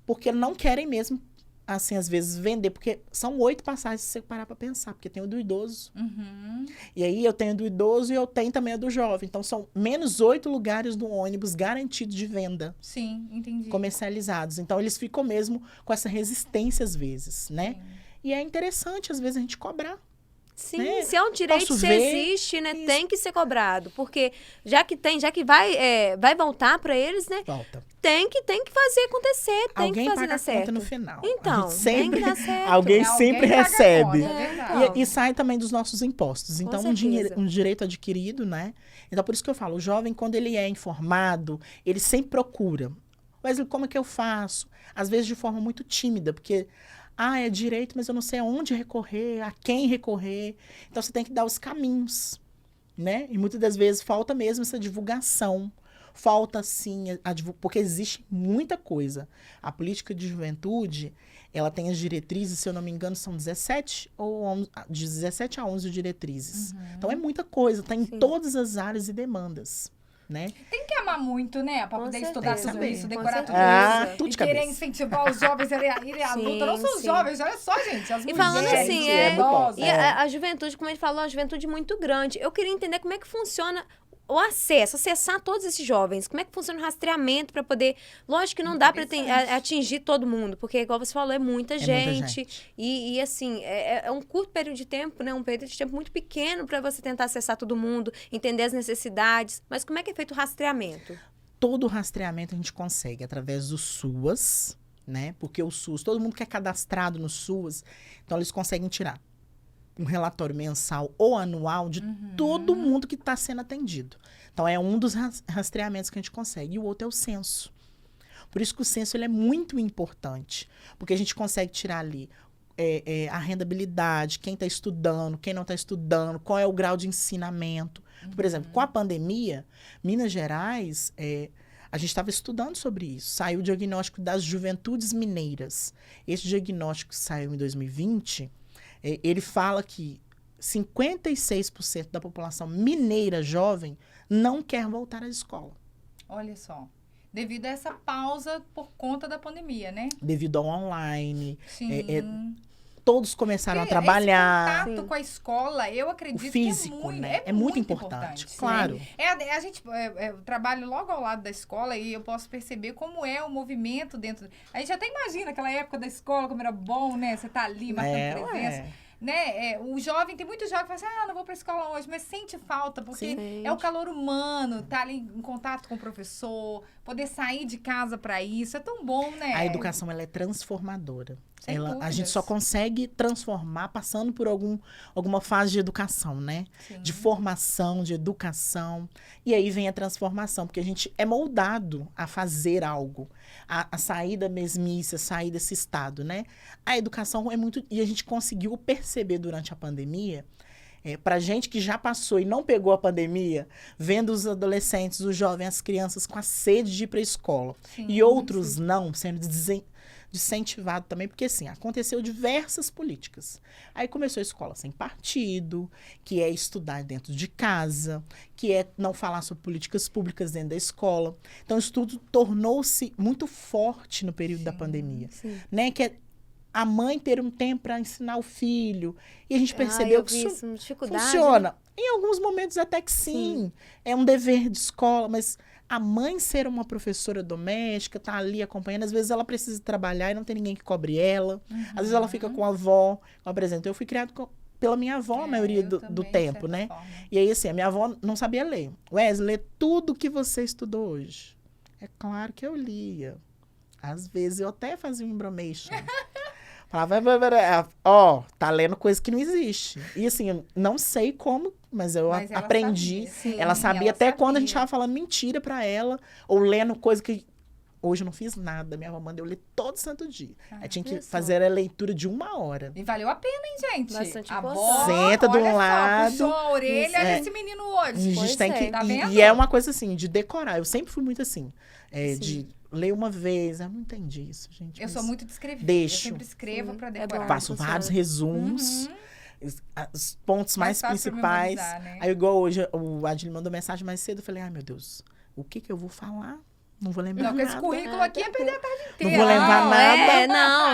porque não querem mesmo, assim, às vezes, vender. Porque são 8 passagens, se você parar para pensar. Porque tem o do idoso. Uhum. E aí, eu tenho do idoso e eu tenho também a do jovem. Então, são menos 8 lugares do ônibus garantidos de venda, Sim, entendi. comercializados. Então, eles ficam mesmo com essa resistência, às vezes, né? Sim. E é interessante, às vezes, a gente cobrar. Sim, né? se é um direito, Posso se ver existe, né? isso. Tem que ser cobrado. Porque já que vai voltar para eles, né? Volta. Tem que fazer acontecer, tem Alguém que fazer paga dar a certo. conta no final. Então, A gente sempre, tem que dar certo. alguém sempre paga a recebe. conta, é verdade. Então. E sai também dos nossos impostos. Com Então, certeza. um direito adquirido, né? Então, por isso que eu falo, o jovem, quando ele é informado, ele sempre procura. Wesley, como é que eu faço? Às vezes de forma muito tímida, porque, é direito, mas eu não sei aonde recorrer, a quem recorrer. Então, você tem que dar os caminhos, né? E muitas das vezes falta mesmo essa divulgação. Falta, sim, porque existe muita coisa. A política de juventude, ela tem as diretrizes, se eu não me engano, são 17 ou 11, de 17 a 11 diretrizes. Então, é muita coisa, tá em Sim. todas as áreas e demandas, né? Tem que amar muito, né? Pra Com poder certeza. estudar Tem que tudo saber. isso, Com decorar tudo certeza. isso. Tudo de E querer cabeça. incentivar os jovens a irem à Sim, luta. Não só os sim. jovens, olha só, gente. As E mulheres, falando assim, os idosos. E a juventude, como a gente falou, é uma juventude muito grande. Eu queria entender como é que funciona o acesso, acessar todos esses jovens. Como é que funciona o rastreamento para poder... Lógico que não dá para Interessante. atingir todo mundo, porque, igual você falou, é muita muita gente. gente. E assim, é um curto período de tempo, né? Um período de tempo muito pequeno para você tentar acessar todo mundo, entender as necessidades. Mas como é que é feito o rastreamento? Todo o rastreamento a gente consegue através do SUAS, né? Porque o SUS, todo mundo que é cadastrado no SUAS, então eles conseguem tirar um relatório mensal ou anual de todo mundo que está sendo atendido. Então, é um dos rastreamentos que a gente consegue. E o outro é o censo. Por isso que o censo ele é muito importante, porque a gente consegue tirar ali a rendabilidade, quem está estudando, quem não está estudando, qual é o grau de ensinamento. Por exemplo, com a pandemia, Minas Gerais, a gente estava estudando sobre isso. Saiu o diagnóstico das juventudes mineiras. Esse diagnóstico que saiu em 2020, ele fala que 56% da população mineira jovem não quer voltar à escola. Olha só. Devido a essa pausa por conta da pandemia, né? Devido ao online, Sim. todos começaram a Porque trabalhar. Esse contato com a escola, eu acredito O físico, que é muito, né? É muito importante, claro. Né? A gente eu trabalho logo ao lado da escola e eu posso perceber como é o movimento dentro. A gente até imagina aquela época da escola, como era bom, né? Você tá ali marcando presença. Né? O jovem, tem muito jovem que fala assim, não vou pra escola hoje, mas sente falta, porque Sim. é o calor humano, tá ali em contato com o professor, poder sair de casa pra isso, é tão bom, né? A educação, ela é transformadora. Sem A dúvidas. gente só consegue transformar passando por alguma fase de educação, né? Sim. De formação, de educação. E aí vem a transformação, porque a gente é moldado a fazer algo, a sair da mesmice, a sair desse estado, né? A educação é muito... E a gente conseguiu perceber durante a pandemia, pra gente que já passou e não pegou a pandemia, vendo os adolescentes, os jovens, as crianças com a sede de ir para a escola. Sim, E outros não, sendo incentivado também, porque assim, aconteceu diversas políticas. Aí começou a escola sem partido, que é estudar dentro de casa, que é não falar sobre políticas públicas dentro da escola. Então, isso tudo tornou-se muito forte no período da pandemia, Sim. né? Que é a mãe ter um tempo para ensinar o filho. E a gente percebeu que isso dificuldade, funciona. Em alguns momentos até que sim. É um dever de escola, mas a mãe ser uma professora doméstica, tá ali acompanhando, às vezes ela precisa trabalhar e não tem ninguém que cobre ela. Às vezes ela fica com a avó. Por exemplo, eu fui criado pela minha avó a maioria eu do também, de tempo, certa né? forma. E aí, assim, a minha avó não sabia ler. Wesley, lê tudo que você estudou hoje. É claro que eu lia. Às vezes eu até fazia um embromation. Falava, tá lendo coisa que não existe. E assim, eu não sei como, mas eu Mas ela aprendi. sabia. Sim, Ela sabia até quando a gente sabia. tava falando mentira pra ela, ou lendo coisa que Hoje eu não fiz nada. Minha avó manda eu ler todo santo dia. Aí tinha que olha só. fazer a leitura de 1 hora. E valeu a pena, hein, gente? Bastante a avó, importante. Senta de um olha só, lado. puxou a orelha Isso, é. desse menino A hoje. gente Pois tem é. que. Tá vendo? E é uma coisa assim, de decorar. Eu sempre fui muito assim. Sim. De ler uma vez. Eu não entendi isso, gente. Eu mas sou muito de escrever. deixo. Eu sempre escrevo Sim, pra é bom. decorar. Faço funciona. vários resumos. Uhum. Os pontos mais fácil pra principais. memorizar, né? Aí, igual hoje, o Adil mandou mensagem mais cedo. Eu falei, ai, meu Deus, o que eu vou falar? Não vou lembrar Não, com esse nada. currículo aqui é perder a tarde Não inteira. vou lembrar Não, nada.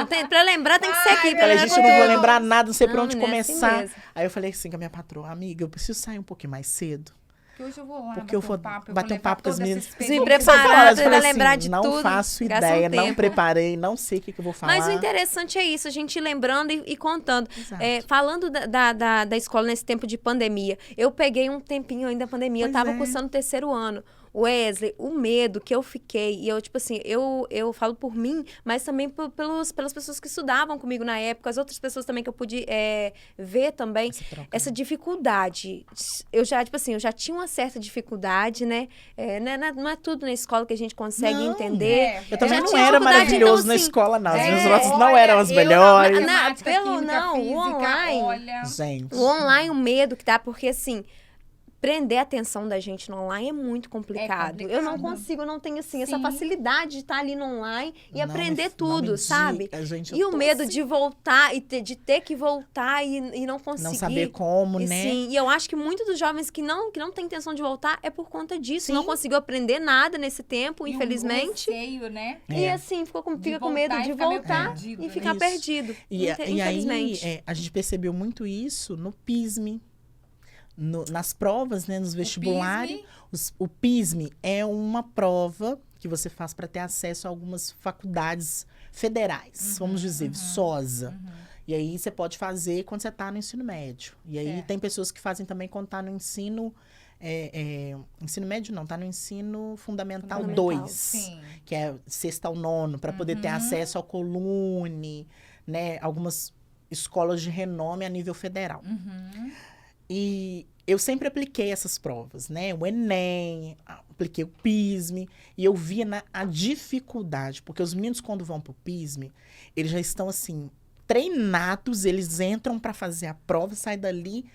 não. Pra lembrar tem que ser aqui. Ai, Pra Falei, lembrar gente, eu não vou Deus. lembrar nada, não sei por Não, onde menina, é assim começar. mesmo. Aí eu falei assim com a minha patroa, amiga, eu preciso sair um pouquinho mais cedo. Porque hoje eu vou lá Porque eu vou bater um papo com as minhas- Se Eu preparar, falei vai lembrar de não tudo, faço gasta um ideia, não tempo. preparei, não sei o que eu vou falar. Mas o interessante é isso, a gente ir lembrando e contando. Exato. Falando da escola nesse tempo de pandemia, eu peguei um tempinho ainda da pandemia, eu Pois tava é. cursando o 3º ano. Wesley, o medo que eu fiquei, e eu, tipo assim, eu falo por mim, mas também pelas pessoas que estudavam comigo na época, as outras pessoas também que eu pude ver também, Essa troca. essa dificuldade. Eu já, tipo assim, eu já tinha uma certa dificuldade, né? Não é tudo na escola que a gente consegue Não. entender. Eu também já não tinha era dificuldade, maravilhoso então, na assim, escola, não. As minhas É, notas não olha, eram as eu na melhores. matemática, Pelo química, não, o física, online. olha. Gente. O online, o medo que dá, porque assim, prender a atenção da gente no online é muito complicado. Eu não complicado. consigo, eu não tenho assim, essa Sim. facilidade de estar ali no online e Não aprender me tudo, diga, sabe? gente, E eu o tô medo assim, de voltar e de ter que voltar e não conseguir. não saber como, E né? sim, e eu acho que muitos dos jovens que não têm intenção de voltar é por conta disso. Sim. Não conseguiu aprender nada nesse tempo, E infelizmente. O receio, né? E É. assim, fica com De medo voltar e de ficar meio voltar perdido, e né? ficar Isso. perdido. E aí, Infelizmente. a gente percebeu muito isso no PISME, nas provas, né, nos vestibulares. O PISME é uma prova que você faz para ter acesso a algumas faculdades federais, vamos dizer, Viçosa. E aí você pode fazer quando você está no ensino médio. E aí Certo. tem pessoas que fazem também quando está no ensino... ensino médio não, está no ensino fundamental Fundamental, 2. Sim. Que é 6º ao 9º, para poder ter acesso ao Colune, né? Algumas escolas de renome a nível federal. Uhum. E eu sempre apliquei essas provas, né? O Enem, apliquei o PISME, e eu via a dificuldade, porque os meninos, quando vão para o PISME, eles já estão, assim, treinados, eles entram para fazer a prova, saem dali,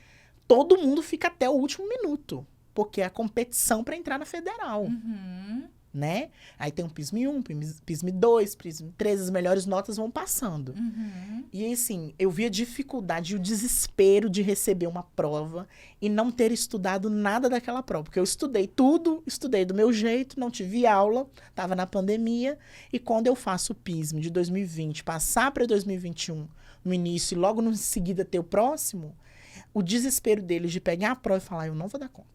todo mundo fica até o último minuto, porque é a competição para entrar na federal. Uhum. Né? Aí tem o PISME 1, PISME 2, PISME 3, as melhores notas vão passando. Uhum. E assim, eu vi a dificuldade e o desespero de receber uma prova e não ter estudado nada daquela prova. Porque eu estudei tudo, estudei do meu jeito, não tive aula, estava na pandemia. E quando eu faço o PISME de 2020, passar para 2021 no início e logo em seguida ter o próximo, o desespero deles de pegar a prova e falar, eu não vou dar conta.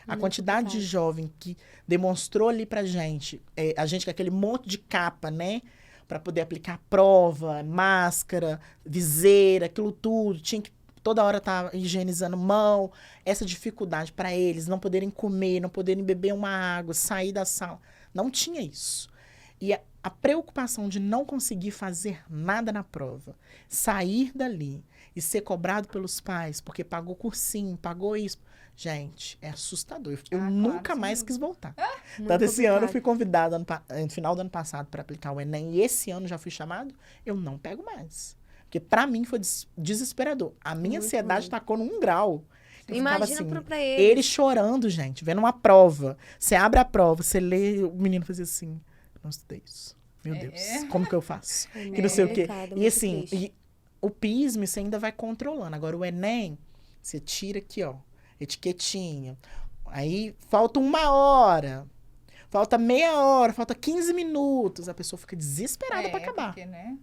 A Muito quantidade de complicado. jovem que demonstrou ali pra gente, a gente com aquele monte de capa, né? Pra poder aplicar prova, máscara, viseira, aquilo tudo. Tinha que toda hora estar higienizando mão. Essa dificuldade para eles, não poderem comer, não poderem beber uma água, sair da sala. Não tinha isso. E a preocupação de não conseguir fazer nada na prova, sair dali e ser cobrado pelos pais, porque pagou cursinho, pagou isso. Gente, é assustador. Eu Claro, nunca sem mais dúvida. quis voltar. Muito Tanto esse ano eu complicado. fui convidada no final do ano passado para aplicar o Enem e esse ano já fui chamado, eu não pego mais. Porque para mim foi desesperador. A minha Muito ansiedade ruim. tacou num grau. Eu ficava Imagina assim, pra eles. ele chorando, gente, vendo uma prova. Você abre a prova, você lê, o menino fazia assim, não estudei isso. Meu Deus, como que eu faço? Que não sei o quê. complicado, E muito assim, triste. o PISME você ainda vai controlando. Agora o Enem, você tira aqui, ó, etiquetinha. Aí falta 1 hora. Falta meia hora, falta 15 minutos. A pessoa fica desesperada para acabar. Porque, né?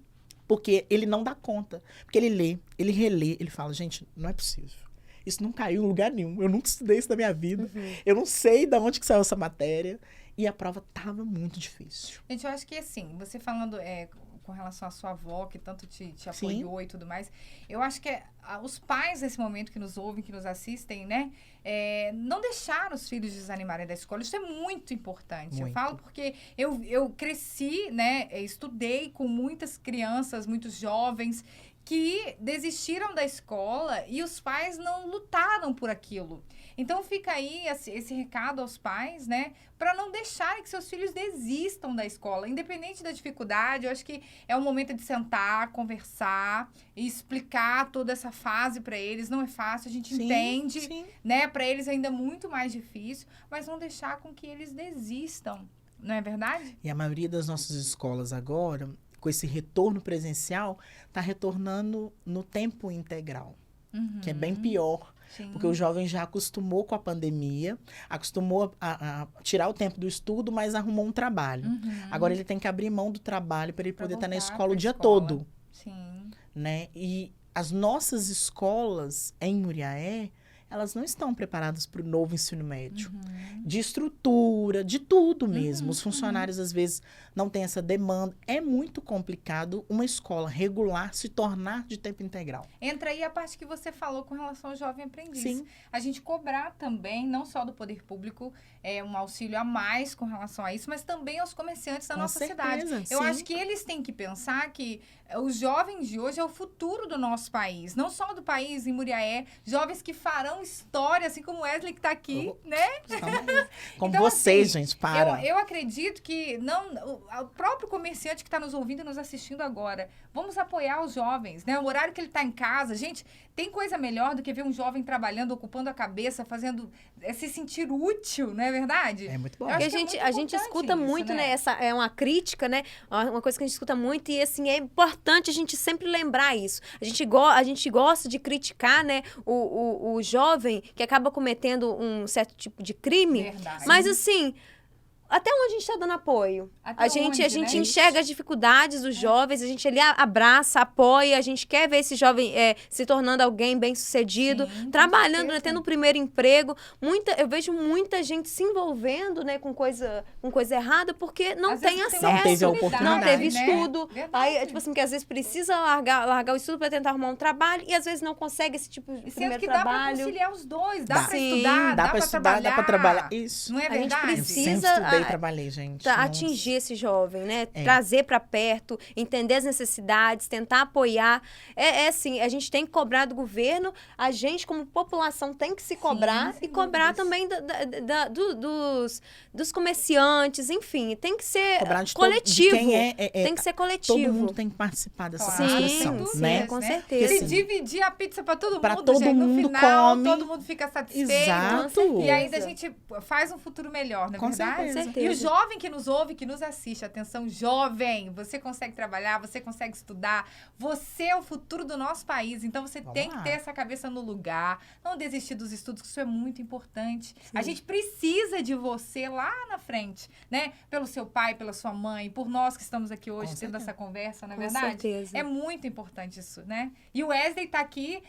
Porque ele não dá conta. Porque ele lê, ele relê, ele fala, gente, não é possível. Isso não caiu em lugar nenhum. Eu nunca estudei isso na minha vida. Eu não sei de onde que saiu essa matéria. E a prova tava muito difícil. Gente, eu acho que assim, você falando com relação à sua avó, que tanto te apoiou e tudo mais, eu acho que os pais nesse momento que nos ouvem, que nos assistem, né, não deixar os filhos desanimarem da escola. Isso é muito importante. Muito. Eu falo porque eu cresci, né, estudei com muitas crianças, muitos jovens que desistiram da escola e os pais não lutaram por aquilo. Então fica aí esse recado aos pais, né? Para não deixarem que seus filhos desistam da escola. Independente da dificuldade, eu acho que é o momento de sentar, conversar e explicar toda essa fase para eles. Não é fácil, a gente entende, né? Para eles ainda é muito mais difícil, mas não deixar com que eles desistam. Não é verdade? E a maioria das nossas escolas agora, com esse retorno presencial, está retornando no tempo integral, que é bem pior. Sim. Porque o jovem já acostumou com a pandemia, acostumou a tirar o tempo do estudo, mas arrumou um trabalho. Agora ele tem que abrir mão do trabalho para ele poder estar na escola o dia todo. Sim. Né? E as nossas escolas em Muriaé, elas não estão preparadas para o novo ensino médio. De estrutura, de tudo mesmo. Os funcionários, às vezes, não têm essa demanda. É muito complicado uma escola regular se tornar de tempo integral. Entra aí a parte que você falou com relação ao jovem aprendiz. Sim. A gente cobrar também, não só do poder público, um auxílio a mais com relação a isso, mas também aos comerciantes da nossa cidade. Eu acho que eles têm que pensar que os jovens de hoje é o futuro do nosso país. Não só do país, em Muriaé. Jovens que farão história, assim como o Wesley que está aqui, né? Como então, vocês, assim, gente, para. Eu acredito que o próprio comerciante que está nos ouvindo e nos assistindo agora, vamos apoiar os jovens, né? O horário que ele está em casa, gente, tem coisa melhor do que ver um jovem trabalhando, ocupando a cabeça, fazendo se sentir útil, não é verdade? É muito bom. Porque a gente escuta muito, né? Essa é uma crítica, né? Uma coisa que a gente escuta muito e, assim, é importante a gente sempre lembrar isso. A gente gosta de criticar, né? O jovem que acaba cometendo um certo tipo de crime. Verdade. Mas, assim... Até onde a gente está dando apoio? A gente enxerga as dificuldades dos jovens, a gente ali abraça, apoia, a gente quer ver esse jovem se tornando alguém bem-sucedido, trabalhando, né, tendo um primeiro emprego. Eu vejo muita gente se envolvendo, né, com coisa errada porque não tem acesso. Não teve a oportunidade, não teve estudo. Né? Aí, tipo assim, que às vezes precisa largar o estudo para tentar arrumar um trabalho e às vezes não consegue esse tipo de primeiro que trabalho. Dá para conciliar os dois, dá para Sim. estudar, Dá para estudar, dá para trabalhar. Isso. Não é A gente verdade? precisa trabalhei, gente. Atingir esse jovem, né? Trazer para perto, entender as necessidades, tentar apoiar. Assim, a gente tem que cobrar do governo, a gente, como população, tem que se cobrar e cobrar também dos comerciantes, enfim, tem que ser coletivo. Tem que ser coletivo. Todo mundo tem que participar dessa construção, né? Com certeza. Se dividir a pizza para todo mundo, todo gente, mundo no final, come. todo mundo fica satisfeito. Exato. E aí a gente faz um futuro melhor, não é verdade? Com certeza. E o jovem que nos ouve, que nos assiste, atenção, jovem, você consegue trabalhar, você consegue estudar, você é o futuro do nosso país, então você tem que ter essa cabeça no lugar, não desistir dos estudos, que isso é muito importante. Sim. A gente precisa de você lá na frente, né? Pelo seu pai, pela sua mãe, por nós que estamos aqui hoje tendo essa conversa, não é verdade? Com certeza. É muito importante isso, né? E o Wesley tá aqui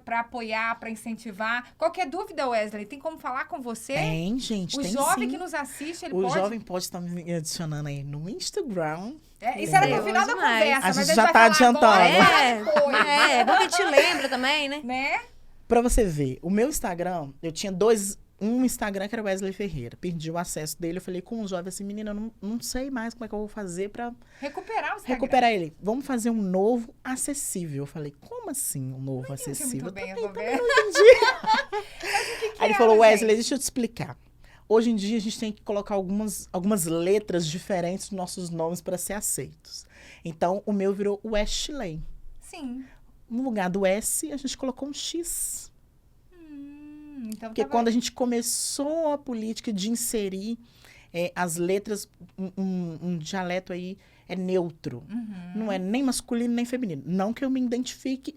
para apoiar, para incentivar. Qualquer dúvida, Wesley, tem como falar com você? Tem, gente, o jovem que nos assiste, ele pode... O jovem pode estar me adicionando aí no Instagram. Isso era no final da conversa, a gente já tá adiantando. Porque a gente lembra também, né? Pra você ver, o meu Instagram, eu tinha um Instagram que era Wesley Ferreira. Perdi o acesso dele. Eu falei com o jovem assim, menina, eu não sei mais como é que eu vou fazer pra... Recuperar ele. Vamos fazer um novo acessível. Eu falei, como assim um novo acessível? Muito bem a conversa. Aí ele falou, Wesley, deixa eu te explicar. Hoje em dia, a gente tem que colocar algumas letras diferentes nos nossos nomes para ser aceitos. Então, o meu virou Wesley. Sim. No lugar do S, a gente colocou um X. Então, porque quando a gente começou a política de inserir as letras, um dialeto aí é neutro. Não é nem masculino nem feminino. Não que eu me identifique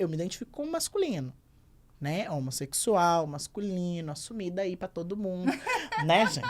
como masculino. Né? Homossexual, masculino, assumido aí pra todo mundo, né, gente?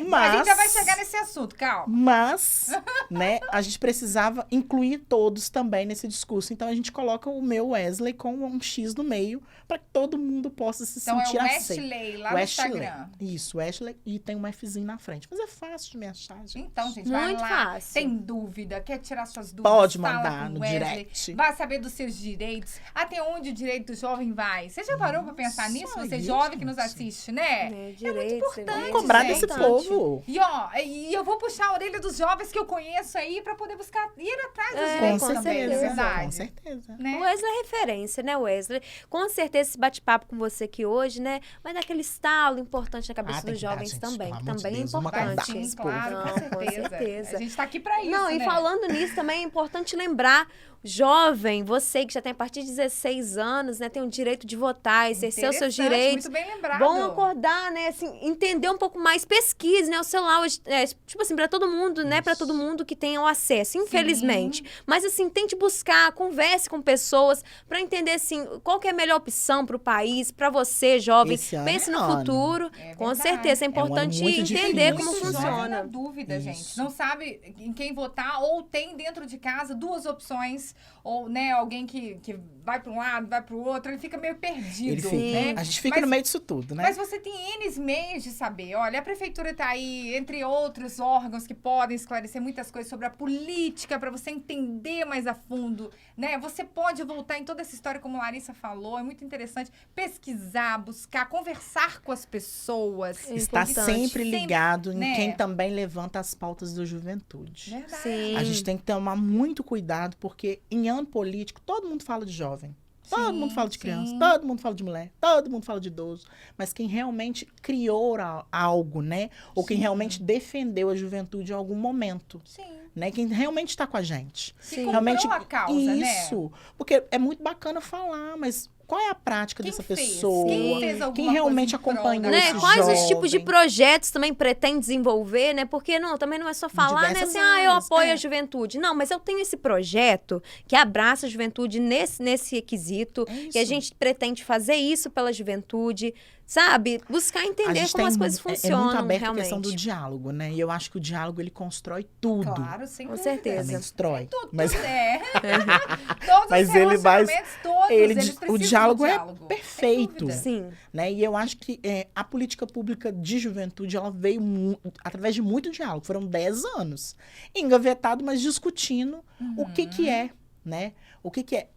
Mas a gente já vai chegar nesse assunto, calma. Mas, né, a gente precisava incluir todos também nesse discurso. Então, a gente coloca o meu Wesley com um X no meio para que todo mundo possa se sentir aceito. Então, é o Wesley lá no Instagram. Isso, Wesley, e tem um Fzinho na frente. Mas é fácil de me achar, gente. Então, gente, vai muito lá. Fácil. Tem dúvida, quer tirar suas dúvidas? Pode mandar no direct. Vai saber dos seus direitos. Até onde o direito do jovem vai? Você já parou pra pensar nisso? Isso Você aí, jovem que nos gente. assiste, né? Direitos, importante, Cobrar gente. desse povo. E eu vou puxar a orelha dos jovens que eu conheço aí pra poder buscar, ir atrás dos É, direitos com também, não é certeza. verdade? Com certeza. Né? O Wesley é referência, né, Wesley? Com certeza esse bate-papo com você aqui hoje, né, vai dar aquele estalo importante na cabeça tem dos que dar, jovens gente, também, pelo que amor de também é Deus, uma Vai importante. acordar sim, esse claro, povo. com Não, com certeza. certeza. A gente tá aqui pra isso, Não, e né? falando nisso também é importante lembrar, jovem, você que já tem a partir de 16 anos, né, tem o direito de votar, exercer os seus Interessante, direitos. muito bem lembrado. Bom acordar, né, assim, entender um pouco mais, pesquise, né, o celular hoje, tipo assim, pra todo mundo, né, pra Isso. todo mundo que tenha o acesso, infelizmente. Mas, assim, tente buscar, converse com pessoas pra entender, assim, qual que é a melhor opção pro país, pra você, jovem. Esse ano Pense é no ano. futuro, É com verdade. certeza. É É um ano importante muito entender difícil, como muito né? jovem na funciona. dúvida, gente. Isso. Não sabe em quem votar ou tem dentro de casa duas opções ou, né, alguém que vai para um lado, vai para o outro, ele fica meio perdido, Ele fica. né? A gente fica Mas- no meio disso tudo, né? Mas você tem N meios de saber. Olha, a prefeitura está aí, entre outros órgãos que podem esclarecer muitas coisas sobre a política, para você entender mais a fundo, né? Você pode voltar em toda essa história, como a Larissa falou, é muito interessante pesquisar, buscar, conversar com as pessoas. É Está importante. sempre ligado em né? quem também levanta as pautas da juventude. Verdade. Sim. A gente tem que tomar muito cuidado, porque em ano político, todo mundo fala de jovem. Todo Sim, mundo fala de criança, sim. todo mundo fala de mulher, todo mundo fala de idoso. Mas quem realmente criou algo, né? Ou quem Sim. realmente defendeu a juventude em algum momento, Sim. né? Quem realmente está com a gente. Se Sim. comprou Realmente, a causa, né? isso. Porque é muito bacana falar, mas qual é a prática Quem dessa fez? pessoa? Quem fez alguma Quem realmente coisa em prol acompanhou da Né? esse Quais jovem? os tipos de projetos também pretende desenvolver, né? Porque não, também não é só falar, né? diversas Assim, eu áreas, apoio é. a juventude. Não, mas eu tenho esse projeto que abraça a juventude nesse requisito, É que a isso. gente pretende fazer isso pela juventude, sabe? Buscar A entender gente como tem as coisas é funcionam muito aberta a realmente. questão do diálogo, né? E eu acho que o diálogo, ele constrói tudo. Claro, sem Com dúvida. certeza. Também destrói. Tudo, Mas tudo é. Todos Mas os ele vai- relacionamentos, todos, eles o precisam diálogo do é diálogo. perfeito. Sem dúvida. Sim. né? E eu acho que a política pública de juventude, ela veio através de muito diálogo. Foram 10 anos. Engavetado, mas discutindo o que é, né? O que é.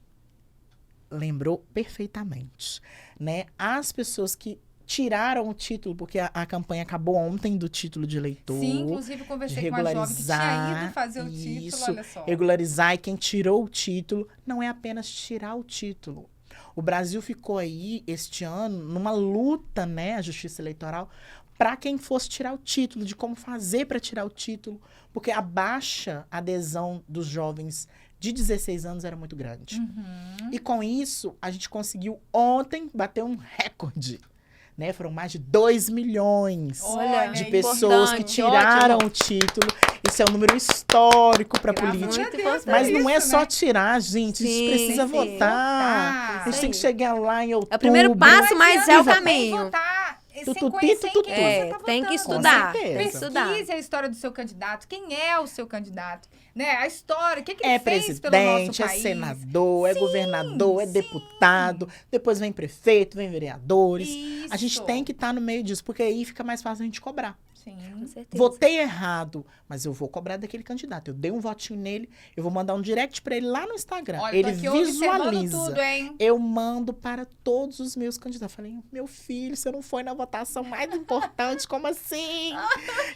Lembrou perfeitamente, né? As pessoas que tiraram o título, porque a campanha acabou ontem do título de eleitor. Sim, inclusive eu conversei com uma jovem que tinha ido fazer o título, isso, olha só. regularizar, e quem tirou o título não é apenas tirar o título. O Brasil ficou aí, este ano, numa luta, né, a Justiça Eleitoral, para quem fosse tirar o título, de como fazer para tirar o título, porque a baixa adesão dos jovens de 16 anos era muito grande. E com isso, a gente conseguiu ontem bater um recorde. Né? Foram mais de 2 milhões Olha, de é pessoas que importante, tiraram ótimo. o título. Isso é um número histórico para a Graças política. a Deus Mas por Mas não é isso, só né? tirar, gente. A gente Sim, precisa sim. votar. A gente Isso tem que aí. chegar lá em outubro. É o primeiro passo, Não mas adianta é o também caminho. votar sem Tututi, conhecer em quem tututu. você tá Tem que votando, estudar. Com certeza. Tem que estudar. Pesquise a história do seu candidato. Quem é o seu candidato? Né? A história, o que ele É fez pelo nosso presidente, é país. senador, é governador, é sim. deputado. Depois vem prefeito, vem vereadores. Isso. A gente tem que estar no meio disso, porque aí fica mais fácil a gente cobrar. Sim. Com certeza. Votei errado, mas eu vou cobrar daquele candidato. Eu dei um votinho nele, eu vou mandar um direct para ele lá no Instagram. Olha, ele tô aqui observando visualiza. tudo, hein? Eu mando para todos os meus candidatos. Falei, meu filho, você não foi na votação mais importante, como assim?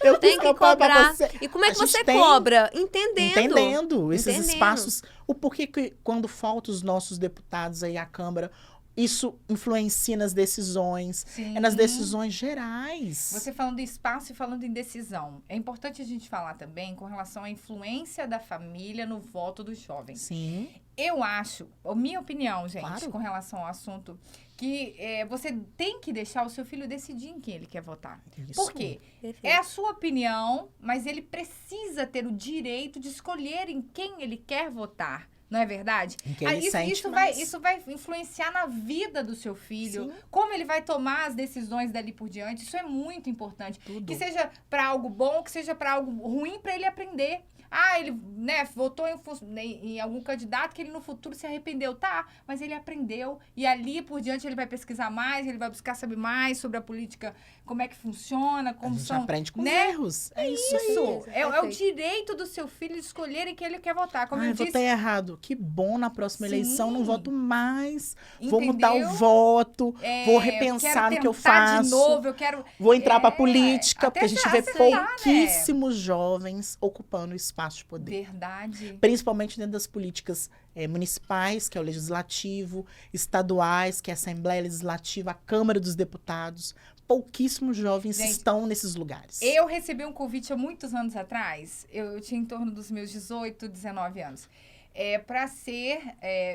Eu Tem fiz que campanha pra cobrar. você. E como é A que gente você tem- cobra? Entendendo. Esses Entendendo. espaços. O porquê que quando faltam os nossos deputados aí à Câmara, isso influencia nas decisões. Sim. É nas decisões gerais. Você falando em espaço e falando em decisão. É importante a gente falar também com relação à influência da família no voto dos jovens. Sim. Eu acho, a minha opinião, gente, Claro. com relação ao assunto, que você tem que deixar o seu filho decidir em quem ele quer votar. Isso. Por quê? Perfeito. É a sua opinião, mas ele precisa ter o direito de escolher em quem ele quer votar. Não é verdade? Em que ele isso, sente isso mais. vai, isso vai influenciar na vida do seu filho, Sim. como ele vai tomar as decisões dali por diante. Isso é muito importante. Tudo. Que seja para algo bom, que seja para algo ruim, para ele aprender. ele, né, votou em algum candidato que ele no futuro se arrependeu. Tá, mas ele aprendeu e ali por diante ele vai pesquisar mais, ele vai buscar saber mais sobre a política, como é que funciona, como A gente são... aprende com os né? erros. É isso aí. É o Perfeito. direito do seu filho de escolher em quem ele quer votar. Como eu disse, Votei errado. Que bom, na próxima Sim. eleição não voto mais. Vou mudar entendeu? o voto, vou Quero repensar no que eu tentar faço. de novo, eu quero... Vou entrar pra É, política, até porque a gente já vê acertar, né? pouquíssimos jovens ocupando espaço de poder. Verdade. Principalmente dentro das políticas municipais, que é o legislativo, estaduais, que é a Assembleia Legislativa, a Câmara dos Deputados. Pouquíssimos jovens Gente, estão nesses lugares. Eu recebi um convite há muitos anos atrás, eu tinha em torno dos meus 18, 19 anos, para ser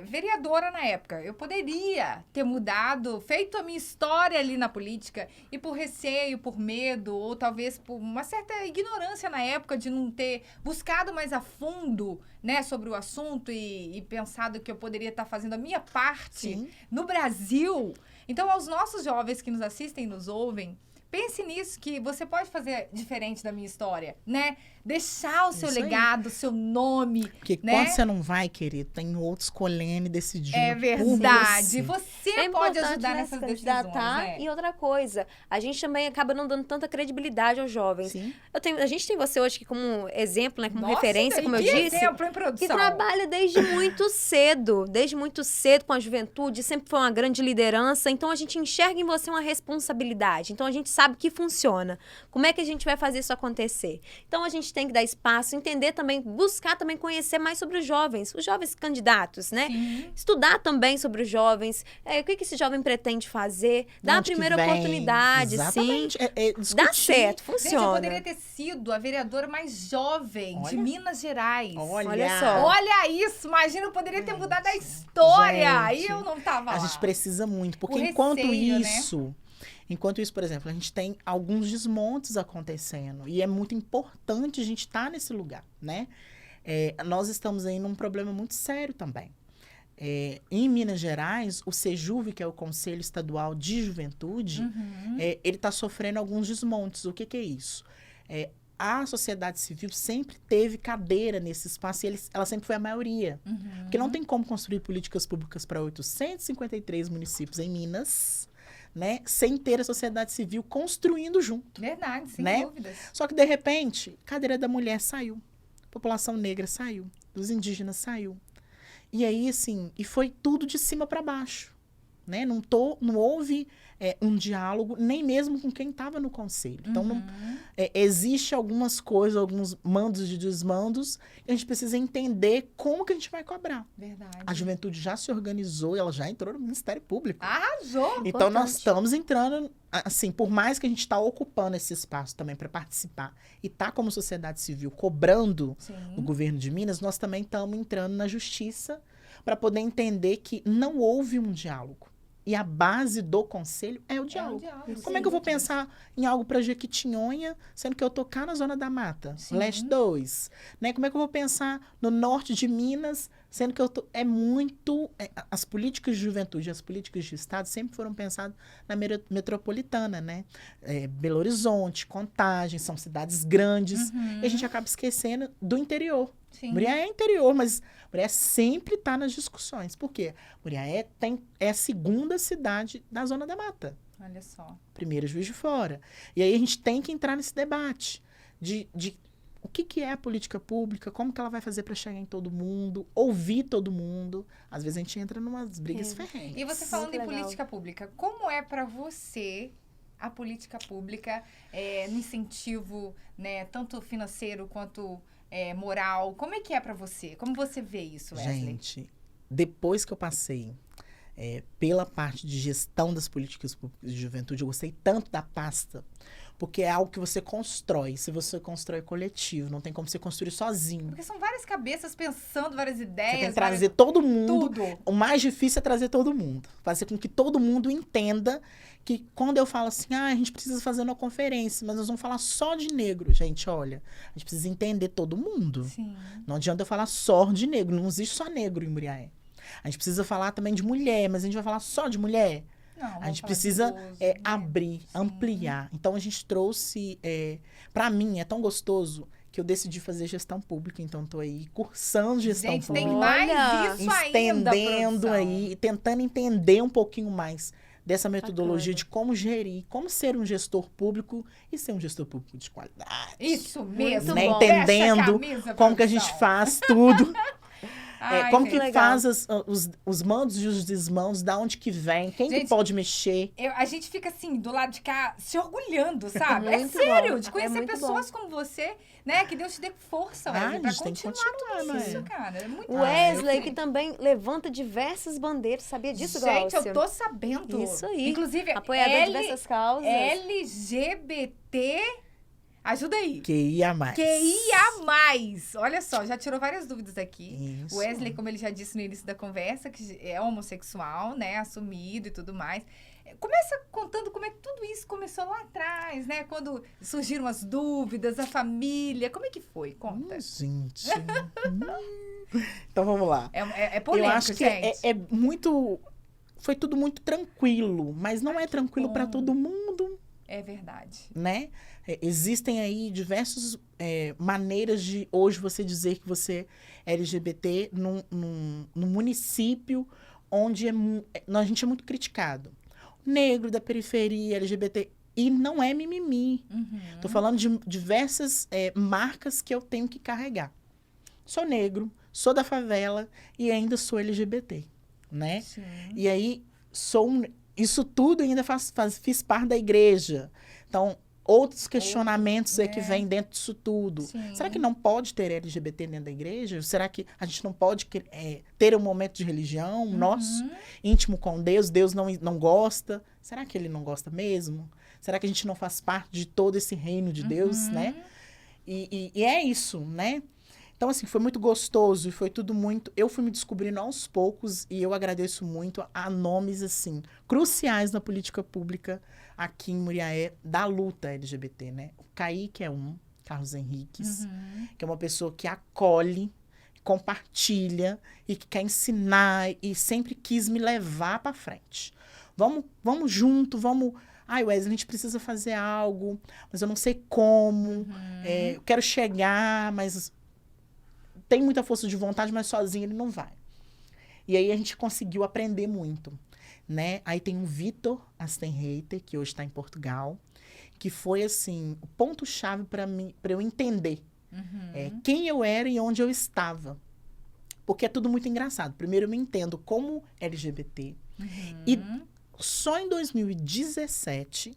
vereadora na época. Eu poderia ter mudado, feito a minha história ali na política, e por receio, por medo, ou talvez por uma certa ignorância na época de não ter buscado mais a fundo, né, sobre o assunto e pensado que eu poderia estar fazendo a minha parte Sim. no Brasil. Então, aos nossos jovens que nos assistem e nos ouvem, pense nisso, que você pode fazer diferente da minha história, né? Deixar o seu Isso aí. legado, o seu nome, Porque né? quando você não vai, querido, tem outros colhendo e decidindo. É por verdade. você. Você É pode importante, ajudar né, nessas se decisões, candidatar. né? E outra coisa, a gente também acaba não dando tanta credibilidade aos jovens. Sim. A gente tem você hoje aqui como exemplo, né, como Nossa, referência, como eu que disse. exemplo, hein, Que produção? trabalha desde muito cedo com a juventude, sempre foi uma grande liderança. Então, a gente enxerga em você uma responsabilidade. Então, a gente sabe que funciona. Como é que a gente vai fazer isso acontecer? Então, a gente tem que dar espaço, entender também, buscar também conhecer mais sobre os jovens candidatos, né? Sim. Estudar também sobre os jovens, o que esse jovem pretende fazer, De dar a onde que primeira vem? oportunidade, Exatamente. sim. Discutir. Dá certo, Gente, eu funciona. poderia ter sido a vereadora mais jovem de Olha. Minas Gerais. Olha só. Olha isso, imagina, eu poderia ter mudado a história. Gente, E eu não tava lá. A gente precisa muito, porque O enquanto receio, né? isso, por exemplo, a gente tem alguns desmontes acontecendo e é muito importante a gente estar nesse lugar, né? Nós estamos aí num problema muito sério também. Em Minas Gerais, o SEJUV, que é o Conselho Estadual de Juventude, Uhum. ele está sofrendo alguns desmontes. O que é isso? A sociedade civil sempre teve cadeira nesse espaço e ela sempre foi a maioria. Uhum. Porque não tem como construir políticas públicas para 853 municípios em Minas, né, sem ter a sociedade civil construindo junto. Verdade, sem Né? dúvidas. Só que, de repente, a cadeira da mulher saiu, a população negra saiu, dos indígenas saiu. E aí, assim, e foi tudo de cima para baixo. Né? Não houve um diálogo, nem mesmo com quem estava no conselho. Então, Uhum. existe algumas coisas, alguns mandos de desmandos, e a gente precisa entender como que a gente vai cobrar. Verdade. A juventude já se organizou, ela já entrou no Ministério Público. Arrasou! Então, nós Importante. estamos entrando, assim, por mais que a gente está ocupando esse espaço também para participar e tá como sociedade civil cobrando o Sim. governo de Minas, nós também estamos entrando na justiça para poder entender que não houve um diálogo. E a base do conselho é o diálogo. Como é que eu vou pensar em algo para Jequitinhonha, sendo que eu tô cá na Zona da Mata, Sim. Leste 2? Né? Como é que eu vou pensar no norte de Minas, sendo que eu tô... As políticas de juventude, as políticas de Estado sempre foram pensadas na metropolitana, né? Belo Horizonte, Contagem, são cidades grandes. Uhum. E a gente acaba esquecendo do interior. Sim. Muriaé é interior, mas Muriaé sempre está nas discussões. Por quê? Muriaé é a segunda cidade da Zona da Mata. Olha só. Primeiro, Juiz de Fora. E aí a gente tem que entrar nesse debate de o que é a política pública, como que ela vai fazer para chegar em todo mundo, ouvir todo mundo. Às vezes a gente entra em umas brigas ferrenhas. E você falando em Muito legal. política pública, como é para você a política pública no incentivo, né, tanto financeiro quanto moral? Como é que é para você? Como você vê isso, Wesley? Gente, depois que eu passei pela parte de gestão das políticas públicas de juventude, eu gostei tanto da pasta, porque é algo que você constrói. Se você constrói coletivo, não tem como você construir sozinho. Porque são várias cabeças pensando, várias Você ideias. tem que trazer todo mundo. tudo. O mais difícil é trazer todo mundo. Fazer com que todo mundo entenda que quando eu falo assim, a gente precisa fazer uma conferência, mas nós vamos falar só de negro. Gente, olha, a gente precisa entender todo mundo. Sim. Não adianta eu falar só de negro. Não existe só negro em Muriaé. A gente precisa falar também de mulher, mas a gente vai falar só de mulher. Não, A vamos gente falar de precisa idoso, né? abrir, Sim. ampliar. Então, a gente trouxe... para mim, é tão gostoso que eu decidi fazer gestão pública. Então, estou aí cursando gestão Gente, pública. tem Olha, mais isso ainda, Estendendo produção. aí, tentando entender um pouquinho mais dessa metodologia Bacana. de como gerir, como ser um gestor público e ser um gestor público de qualidade. Isso mesmo. Né? bom. Fecha a Entendendo camisa, como que a gente produção. faz tudo. Ai, Como gente. que legal. faz os mandos e os desmandos, da onde que vem, quem que Gente, pode mexer. A gente fica assim, do lado de cá, se orgulhando, sabe? É Muito sério, bom. de É conhecer muito pessoas como você, né? Que Deus te dê força, Ah, Wesley, a pra gente tem que continuar continuar, tudo não isso, é? cara. É muito Wesley, eu que também levanta diversas bandeiras. Sabia disso, Gente, Glaucia? eu tô sabendo. Isso aí. Inclusive, Apoiador de diversas causas. LGBT... Ajuda aí. QIA mais. QIA+. Olha só, já tirou várias dúvidas aqui. Isso. O Wesley, como ele já disse no início da conversa, que é homossexual, né? Assumido e tudo mais. Começa contando como é que tudo isso começou lá atrás, né? Quando surgiram as dúvidas, a família. Como é que foi? Conta. Gente. Então vamos lá. É polêmico, Eu acho que gente. é muito. Foi tudo muito tranquilo, mas não é tranquilo para bom. todo mundo, É verdade. né? Existem aí diversas maneiras de hoje você dizer que você é LGBT num município onde a gente é muito criticado. Negro da periferia, LGBT, e não é mimimi. Uhum. Tô falando de diversas marcas que eu tenho que carregar. Sou negro, sou da favela e ainda sou LGBT, né? Sim. E aí, isso tudo ainda fiz parte da igreja. Então, outros questionamentos que vêm dentro disso tudo. Sim. Será que não pode ter LGBT dentro da igreja? Será que a gente não pode ter um momento de religião nosso, íntimo com Deus? Deus não gosta? Será que ele não gosta mesmo? Será que a gente não faz parte de todo esse reino de Deus, né? E é isso, né? Então, assim, foi muito gostoso e foi tudo muito... Eu fui me descobrindo aos poucos e eu agradeço muito a nomes, assim, cruciais na política pública aqui em Muriaé, da luta LGBT, né? O Kaique é Carlos Henriques, que é uma pessoa que acolhe, compartilha e que quer ensinar e sempre quis me levar para frente. Vamos junto, vamos... Ai, Wesley, a gente precisa fazer algo, mas eu não sei como. Eu quero chegar, mas... Tem muita força de vontade, mas sozinho ele não vai. E aí a gente conseguiu aprender muito, né? Aí tem o Vitor Astenreiter, que hoje está em Portugal, que foi, assim, o ponto-chave para eu entender quem eu era e onde eu estava. Porque é tudo muito engraçado. Primeiro eu me entendo como LGBT. E só em 2017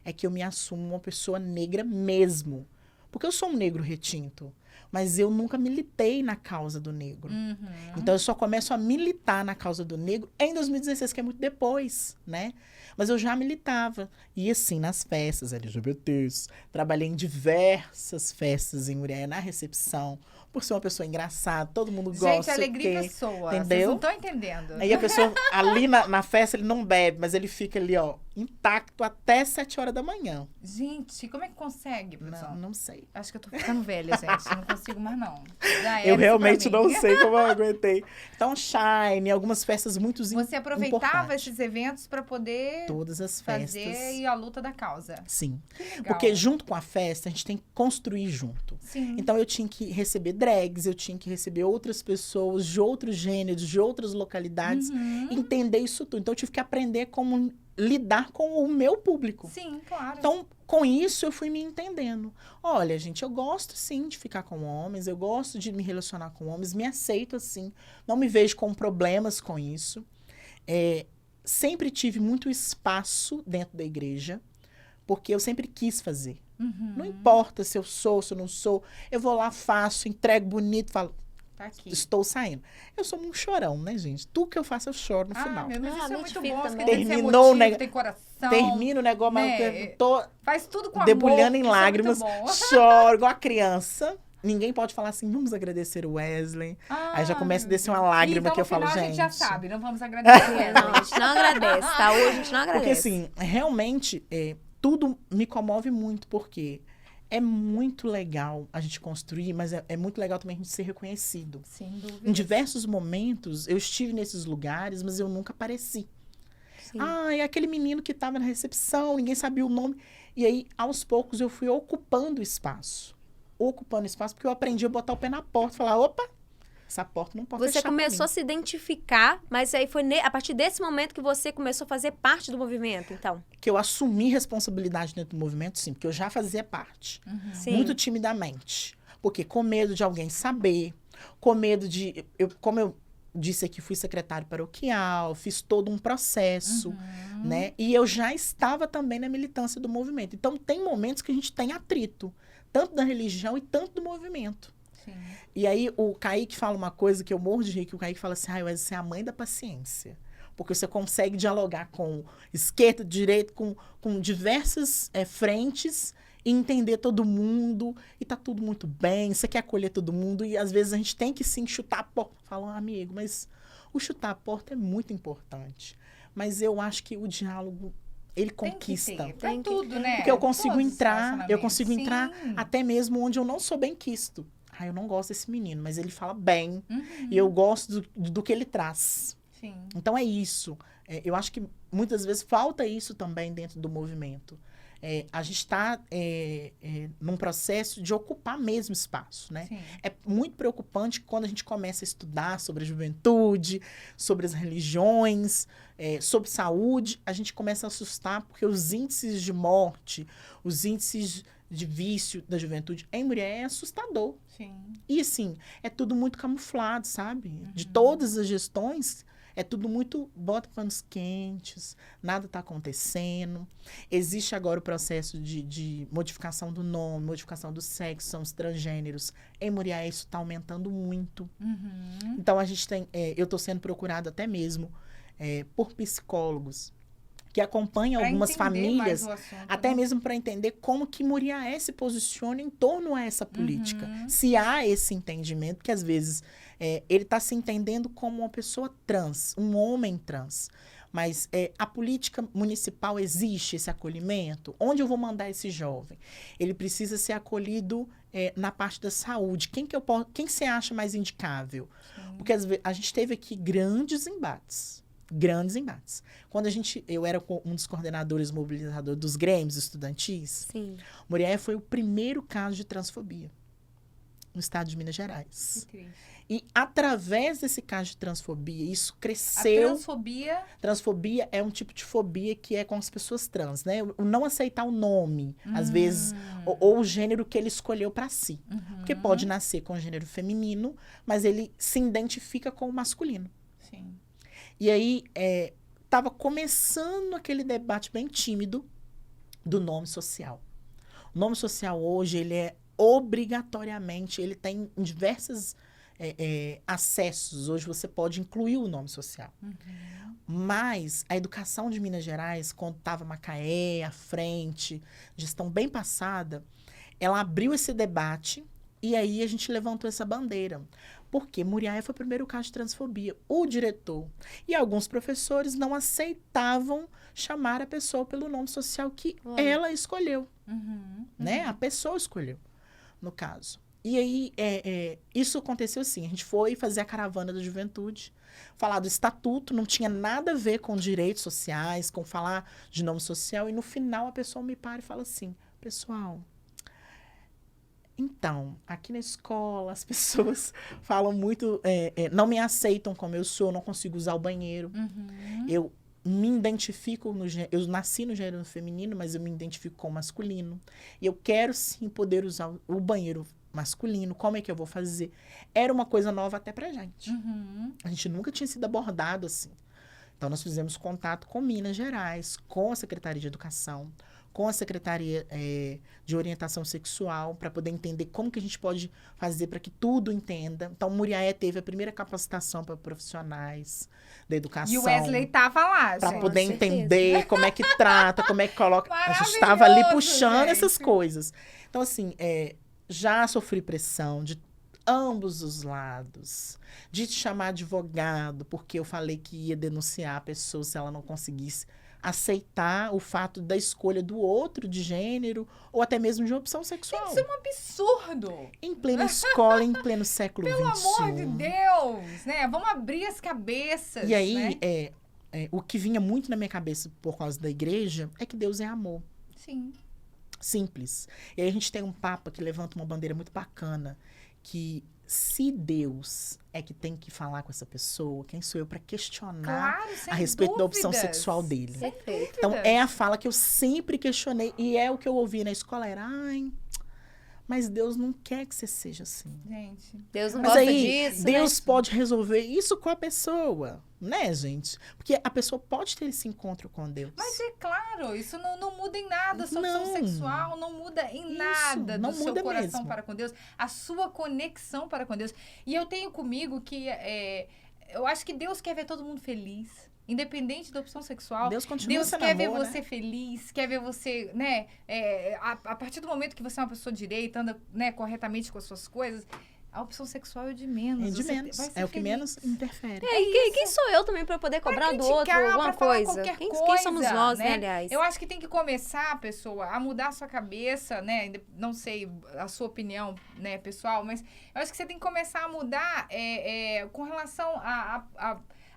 é que eu me assumo uma pessoa negra mesmo. Porque eu sou um negro retinto. Mas eu nunca militei na causa do negro. Então, eu só começo a militar na causa do negro em 2016, que é muito depois, né? Mas eu já militava. E assim, nas festas LGBTs, trabalhei em diversas festas em Muriaé, na recepção, por ser uma pessoa engraçada, todo mundo gosta. Gente, alegria pessoa. Vocês Entendeu? não estão entendendo. Aí a pessoa, ali na festa, ele não bebe, mas ele fica ali, ó, intacto até 7 horas da manhã. Gente, como é que consegue, produção? Não sei. Acho que eu tô ficando velha, gente. Eu não consigo mais, não. Já era Eu isso realmente pra mim. não sei como eu aguentei. Então, Shine, algumas festas muito Você aproveitava importantes. esses eventos para poder Todas as festas. fazer e a luta da causa. Sim. Que legal. Porque junto com a festa, a gente tem que construir junto. Sim. Então, eu tinha que receber drags, eu tinha que receber outras pessoas de outros gêneros, de outras localidades, entender isso tudo. Então, eu tive que aprender como lidar com o meu público. Sim, claro. Então, com isso, eu fui me entendendo. Olha, gente, eu gosto, sim, de ficar com homens, eu gosto de me relacionar com homens, me aceito, assim, não me vejo com problemas com isso. Sempre tive muito espaço dentro da igreja, porque eu sempre quis fazer. Não importa se eu sou, se eu não sou, eu vou lá, faço, entrego bonito, falo, Tá aqui. estou saindo. Eu sou um chorão, né, gente? Tudo que eu faço, eu choro no final. Meu, mas isso é me muito identifico bom. também. Porque tem que ser Terminou o emotivo, neg- tem coração. Termino o negócio, mas né? eu tô Faz tudo com amor. debulhando em isso é muito lágrimas, bom. choro igual a criança. Ninguém pode falar assim, vamos agradecer o Wesley. Aí já começa a descer uma lágrima então, que eu falo, no final, gente. a gente já sabe, não vamos agradecer o Wesley. Não, a gente não agradece, tá? Hoje a gente não agradece. Porque assim, realmente, tudo me comove muito, porque é muito legal a gente construir, mas é muito legal também a gente ser reconhecido. Sem dúvida. Em diversos momentos, eu estive nesses lugares, mas eu nunca apareci. Sim. Ah, é aquele menino que estava na recepção, ninguém sabia o nome. E aí, aos poucos, eu fui ocupando o espaço. ocupando espaço, porque eu aprendi a botar o pé na porta, falar, opa, essa porta não pode Você fechar pra começou a mim. se identificar, mas aí foi a partir desse momento que você começou a fazer parte do movimento, então. Que eu assumi responsabilidade dentro do movimento, sim, porque eu já fazia parte. Sim. Muito timidamente. Porque com medo de alguém saber, com medo de... como eu disse aqui, fui secretário paroquial, fiz todo um processo, né? E eu já estava também na militância do movimento. Então, tem momentos que a gente tem atrito, tanto da religião e tanto do movimento. Sim. E aí, o Kaique fala uma coisa que eu morro de rir, que o Kaique fala assim, Wesley, você é a mãe da paciência. Porque você consegue dialogar com esquerda, direita, com diversas frentes e entender todo mundo. E tá tudo muito bem, você quer acolher todo mundo. E às vezes a gente tem que sim chutar a porta. Fala, amigo, mas o chutar a porta é muito importante. Mas eu acho que o diálogo, ele conquista. Pra tudo, né? Porque eu consigo Todos os entrar relacionamentos. Sim. até mesmo onde eu não sou bem quisto. Eu não gosto desse menino, mas ele fala bem. Uhum. E eu gosto do que ele traz. Sim. Então, é isso. Eu acho que muitas vezes falta isso também dentro do movimento. A gente está num processo de ocupar mesmo espaço, né? Sim. É muito preocupante quando a gente começa a estudar sobre a juventude, sobre as religiões, sobre saúde, a gente começa a assustar porque os índices de morte, os índices de vício da juventude em mulher é assustador. Sim. E, assim, é tudo muito camuflado, sabe? De todas as gestões, é tudo muito... Bota panos quentes, nada está acontecendo. Existe agora o processo de modificação do nome, modificação do sexo, são os transgêneros. Em Muriaé, isso está aumentando muito. Uhum. Então, a gente tem... eu estou sendo procurada até mesmo por psicólogos que acompanham Pra algumas entender famílias, mais o assunto, até né? mesmo para entender como que Muriaé se posiciona em torno a essa política. Uhum. Se há esse entendimento, que às vezes ele está se entendendo como uma pessoa trans, um homem trans. Mas a política municipal existe esse acolhimento? Onde eu vou mandar esse jovem? Ele precisa ser acolhido na parte da saúde. Quem você acha mais indicável? Sim. Porque às vezes, a gente teve aqui grandes embates. Grandes embates. Quando eu era um dos coordenadores mobilizadores dos grêmios estudantis, Sim. Muriaé foi o primeiro caso de transfobia no estado de Minas Gerais. Que triste. E através desse caso de transfobia, isso A cresceu. transfobia... Transfobia é um tipo de fobia que é com as pessoas trans, né? O não aceitar o nome, às vezes, ou o gênero que ele escolheu para si. Porque pode nascer com o gênero feminino, mas ele se identifica com o masculino. Sim. E aí, estava começando aquele debate bem tímido do nome social. O nome social hoje, ele é obrigatoriamente, ele tem diversos acessos. Hoje você pode incluir o nome social. Mas a educação de Minas Gerais, quando estava Macaé à frente, gestão bem passada, ela abriu esse debate e aí a gente levantou essa bandeira. Porque Muriaé foi o primeiro caso de transfobia. O diretor e alguns professores não aceitavam chamar a pessoa pelo nome social que ela escolheu. Né? A pessoa escolheu, no caso. E aí, isso aconteceu assim. A gente foi fazer a caravana da juventude, falar do estatuto, não tinha nada a ver com direitos sociais, com falar de nome social. E no final, a pessoa me para e fala assim, pessoal... Então, aqui na escola, as pessoas falam muito, não me aceitam como eu sou, não consigo usar o banheiro. Eu me identifico, eu nasci no gênero feminino, mas eu me identifico com o masculino. E eu quero, sim, poder usar o banheiro masculino. Como é que eu vou fazer? Era uma coisa nova até pra gente. A gente nunca tinha sido abordado assim. Então, nós fizemos contato com Minas Gerais, com a Secretaria de Educação, com a Secretaria de Orientação Sexual, para poder entender como que a gente pode fazer para que tudo entenda. Então, Muriaé teve a primeira capacitação para profissionais da educação. E o Wesley tava lá, para gente. poder entender como é que trata, como é que coloca. A gente Maravilhoso, estava ali puxando gente. essas coisas. Então, assim, já sofri pressão de ambos os lados, de te chamar advogado, porque eu falei que ia denunciar a pessoa se ela não conseguisse aceitar o fato da escolha do outro de gênero ou até mesmo de opção sexual. Isso é um absurdo. Em plena escola, em pleno século XXI. Pelo amor de Deus, né? Vamos abrir as cabeças, E aí, né? o que vinha muito na minha cabeça por causa da igreja é que Deus é amor. Sim. simples. E aí a gente tem um Papa que levanta uma bandeira muito bacana, que se Deus é que tem que falar com essa pessoa, quem sou eu para questionar Claro, sem a respeito da opção dúvidas. sexual dele? Perfeito. Então, é a fala que eu sempre questionei, e é o que eu ouvi na escola, era, ai, mas Deus não quer que você seja assim. Gente, Deus não Mas gosta aí, disso, Deus né? pode resolver isso com a pessoa, né, gente? Porque a pessoa pode ter esse encontro com Deus. mas é claro, isso não muda em nada. A sua opção Não. sexual não muda em Isso, nada não do seu muda coração mesmo. para com Deus. A sua conexão para com Deus. E eu tenho comigo que eu acho que Deus quer ver todo mundo feliz. Independente da opção sexual. Deus continua Deus sendo quer ver amor, né? você feliz, quer ver você, né? A partir do momento que você é uma pessoa direita, anda, né, corretamente com as suas coisas, a opção sexual é de menos. É de Você menos. vai ser É o que feliz. menos interfere. Quem sou eu também pra poder cobrar do outro criticar, alguma pra falar coisa? qualquer Quem somos coisa, nós, né, né? aliás? Eu acho que tem que começar, pessoa, a mudar a sua cabeça, né? Não sei a sua opinião, né, pessoal, mas eu acho que você tem que começar a mudar com relação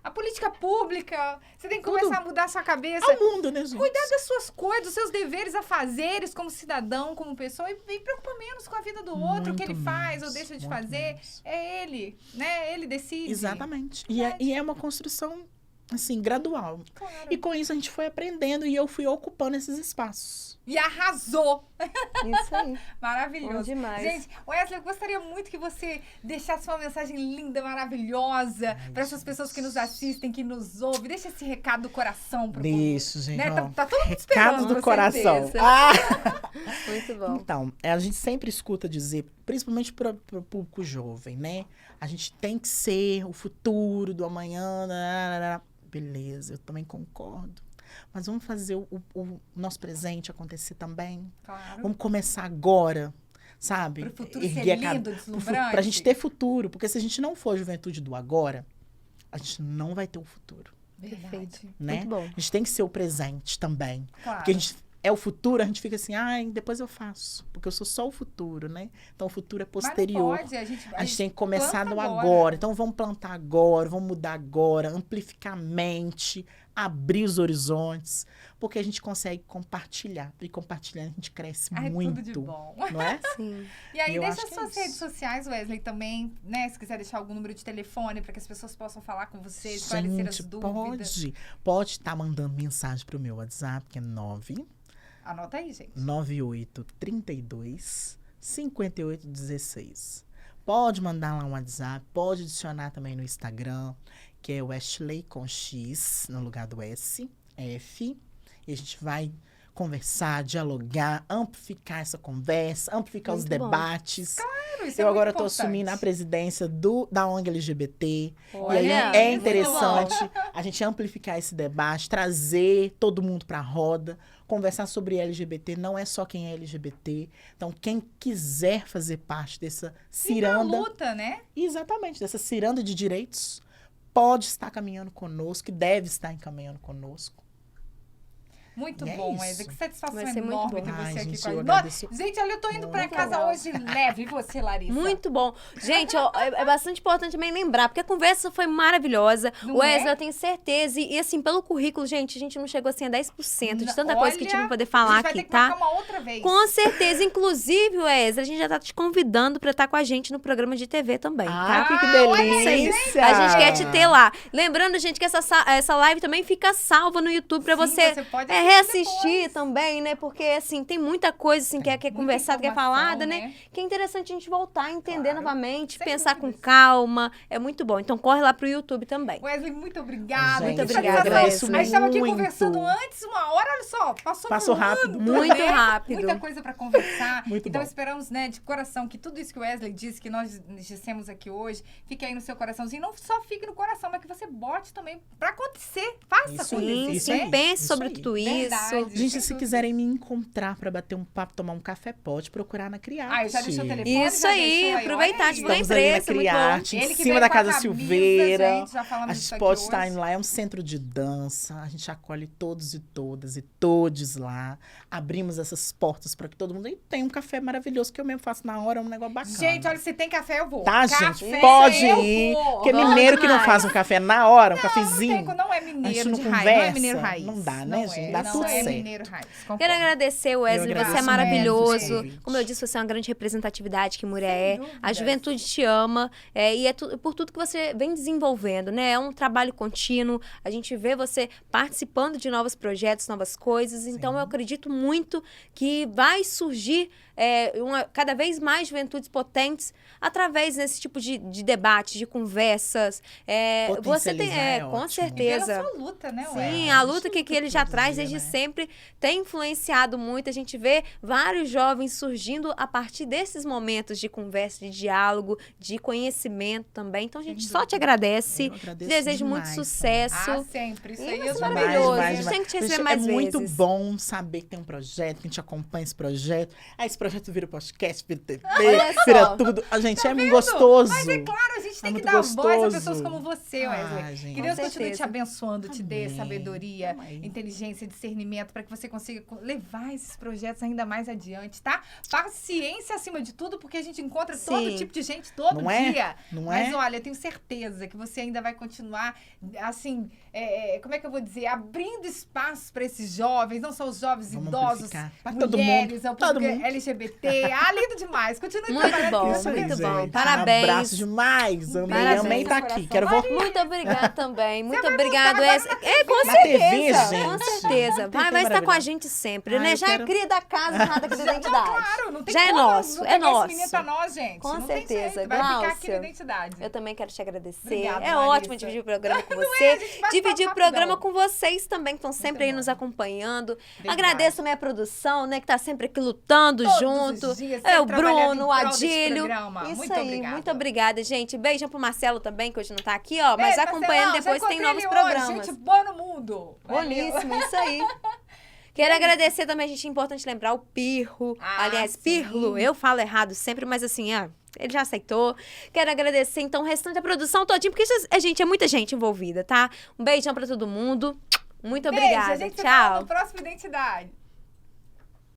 a política pública. Você tem que Tudo. começar a mudar a sua cabeça. É o mundo, né, gente? Cuidar das suas coisas, dos seus deveres a fazeres como cidadão, como pessoa, e preocupar menos com a vida do outro, o que ele Muito faz menos, ou deixa de muito fazer. menos. É ele, né? Ele decide. Exatamente. E é uma construção, assim, gradual. Claro. E com isso a gente foi aprendendo e eu fui ocupando esses espaços. E arrasou. Isso aí. Bom Maravilhoso. demais. Gente, Wesley, eu gostaria muito que você deixasse uma mensagem linda, maravilhosa para essas pessoas que nos assistem, que nos ouvem. Deixa esse recado do coração pro povo. Isso, gente. Né? ó. Tá todo mundo Recado esperando, do com coração. certeza. Ah! Muito bom. Então, a gente sempre escuta dizer, principalmente para o público jovem, né? A gente tem que ser o futuro do amanhã. Nananana. Beleza, eu também concordo. Mas vamos fazer o nosso presente acontecer também. Claro. Vamos começar agora, sabe? Pro futuro Erguer ser a cabe- lindo, deslumbrante. Pra gente ter futuro. Porque se a gente não for a juventude do agora, a gente não vai ter um futuro, Verdade. né? Muito bom. A gente tem que ser o presente também. Claro. Porque a gente é o futuro, a gente fica assim, ai, depois eu faço. Porque eu sou só o futuro, né? Então o futuro é Mas não posterior. pode, a gente Tem que começar planta no agora. agora. Então vamos plantar agora, vamos mudar agora, amplificar a mente, abrir os horizontes, porque a gente consegue compartilhar. E compartilhando a gente cresce Ai, muito. tudo de bom. Não é? Sim. E aí, Eu deixa acho as que é suas isso. redes sociais, Wesley, também, né? Se quiser deixar algum número de telefone para que as pessoas possam falar com você, esclarecer as Gente, dúvidas. pode estar mandando mensagem pro meu WhatsApp, que é Anota aí, gente. 9832 5816. Pode mandar lá um WhatsApp, pode adicionar também no Instagram, que é Wesley com X, no lugar do S, F. E a gente vai conversar, dialogar, amplificar essa conversa, amplificar os Muito bom. debates. Claro, isso é Eu muito agora estou importante. assumindo a presidência da ONG LGBT. Olha, e aí é muito interessante a gente amplificar esse debate, trazer todo mundo para a roda, conversar sobre LGBT. Não é só quem é LGBT. Então, quem quiser fazer parte dessa ciranda, luta, né? exatamente, dessa ciranda de direitos, pode estar caminhando conosco, e deve estar encaminhando conosco. Muito E é bom, isso. Wesley. Que satisfação Vai ser muito enorme bom. ter Ai, você aqui gente, com a eu gente. agradeço Gente, olha, eu tô indo pra muito. casa hoje leve. E você, Larissa? Muito bom. Gente, ó, é bastante importante também lembrar, porque a conversa foi maravilhosa. Não Wesley, é? eu tenho certeza. E assim, pelo currículo, gente, a gente não chegou assim a 10% de tanta Olha, coisa que tinha pra poder A falar gente vai aqui, ter que tá? marcar uma outra vez. Com certeza. Inclusive, Wesley, a gente já tá te convidando pra estar com a gente no programa de TV também, Ah, tá? que olha aí, delícia! A gente quer te ter lá. Lembrando, gente, que essa live também fica salva no YouTube pra Sim, você, pode reassistir depois. também, né? Porque, assim, tem muita coisa assim, que é Muita conversada, que é informação, falada, né? Que é interessante a gente voltar a entender Claro, novamente, sem pensar com dúvidas. calma. É muito bom. Então, corre lá pro YouTube também. Wesley, muito obrigada. Gente, Muito Que obrigada, satisfação. agradeço A gente estava aqui muito. conversando antes, uma hora, olha só, Passou voando, rápido. Muito né? rápido. Muita coisa para conversar. Muito Então bom. esperamos, né, de coração, que tudo isso que o Wesley disse, que nós dissemos aqui hoje, fique aí no seu coraçãozinho. Não só fique no coração, mas que você bote também para acontecer. Faça Isso acontecer. Sim, isso sim. aí, Pense isso sobre aí. tudo isso. Verdade. Gente, sem se dúvida. quiserem me encontrar para bater um papo, tomar um café, pode procurar na Criarte. Ah, eu já deixei o telefone. Isso já aí, deixou aproveitar, olha aí. divulgar a Estamos ali na empresa, muito bom. Criarte, em Ele que cima veio da com a Casa camisa, Silveira. gente, já falamos A disso gente aqui pode hoje. estar indo lá, é um centro de dança, a gente acolhe todos e todas e todes lá. Abrimos essas portas para que todo mundo... E tem um café maravilhoso que eu mesmo faço na hora, é um negócio bacana. Gente, olha, se tem café, eu vou. Tá, Café, gente? Pode eu ir. vou. Porque Vamos mineiro que não demais. faz um café na hora, um Não cafezinho. tem, não é mineiro. mineiro não de raiz, não é conversa, mineiro raiz. não dá, né, gente? Dá não tudo é certo. mineiro raiz, concordo. Quero agradecer, Wesley, Eu você é agradeço maravilhoso. muito, gente. Como eu disse, você é uma grande representatividade que Muriel Sem é. dúvidas. A juventude te ama e é por tudo que você vem desenvolvendo, né? É um trabalho contínuo, a gente vê você participando de novos projetos, novas coisas, então eu acredito muito que vai surgir cada vez mais juventudes potentes através desse tipo de debate, de conversas. Você tem, Potencializar é com ótimo. certeza. Pela sua luta, né, Sim, Wesley? a luta que ele já todo traz dia, desde né? sempre tem influenciado muito. A gente vê vários jovens surgindo a partir desses momentos de conversa, de diálogo, de conhecimento também. Então, a gente só te agradece. Eu agradeço Desejo demais, muito sucesso. Ah, sempre. Isso E aí vai eu ser também. maravilhoso. Demais, A gente tem que te receber Gente, mais é muito vezes. bom saber que tem um projeto, que a gente acompanha esse projeto. Aí esse projeto vira podcast, vira TV, Olha só. vira tudo. A gente é muito gostoso. Mas é claro, a gente tem que muito dar voz a gostoso. pessoas como você, Wesley. Ai, gente. Que Deus Com continue te certeza. abençoando, te dê Amém. sabedoria, Amém. inteligência, discernimento, para que você consiga levar esses projetos ainda mais adiante, tá? Paciência acima de tudo, porque a gente encontra todo Sim. tipo de gente todo Não é? dia. Não Mas é? olha, eu tenho certeza que você ainda vai continuar, assim, como é que eu vou dizer? Abrindo espaços para esses jovens, não só os jovens Vamos idosos, amplificar. Pra todo mulheres, mundo, ao todo público mundo. LGBT. Ah, lindo demais. Continue Muito trabalhando bom, com Isso aí, muito gente. bom. Um Parabéns. abraço demais. Amei, Parabéns. amei estar aqui. Quero voltar. Muito obrigada também. Muito vai obrigado, voltar Wesley. Com Na certeza. TV, Com gente. certeza. Tem Vai que estar com a maravilhoso. gente sempre, Ah, né? eu Já quero- é cria da casa, nada com identidade. Claro, não tem Já é como nosso, não é pegar nosso. esse menino pra nós, gente. Com não tem certeza, jeito, vai ficar aqui na Gláucia. identidade. Eu também quero te agradecer. Obrigada, É Larissa. ótimo dividir o programa com Não é? você. A gente bate Dividir o papo programa rapidão. com vocês também, que estão sempre aí bom. nos acompanhando. Verdade. Agradeço também a produção, né, que tá sempre aqui lutando Todos junto. os dias, É o sempre trabalhando Bruno, em o prol desse Adílio. programa. Isso Muito aí, obrigada. muito obrigada, gente. Beijão pro Marcelo também, que hoje não tá aqui, ó. Mas Beijo, acompanhando Marcelão, já depois tem encontrei novos ele hoje, programas. gente boa no mundo. Valeu. Boníssimo, isso aí. Quero agradecer também, gente, é importante lembrar o Pirro. Ah, Aliás, sim. Pirlo, eu falo errado sempre, mas assim, ele já aceitou. Quero agradecer, então, o restante da produção todinha, porque isso gente, é muita gente envolvida, tá? Um beijão pra todo mundo. Muito Beijo, obrigada. a gente se fala Tchau. no próximo Identidade.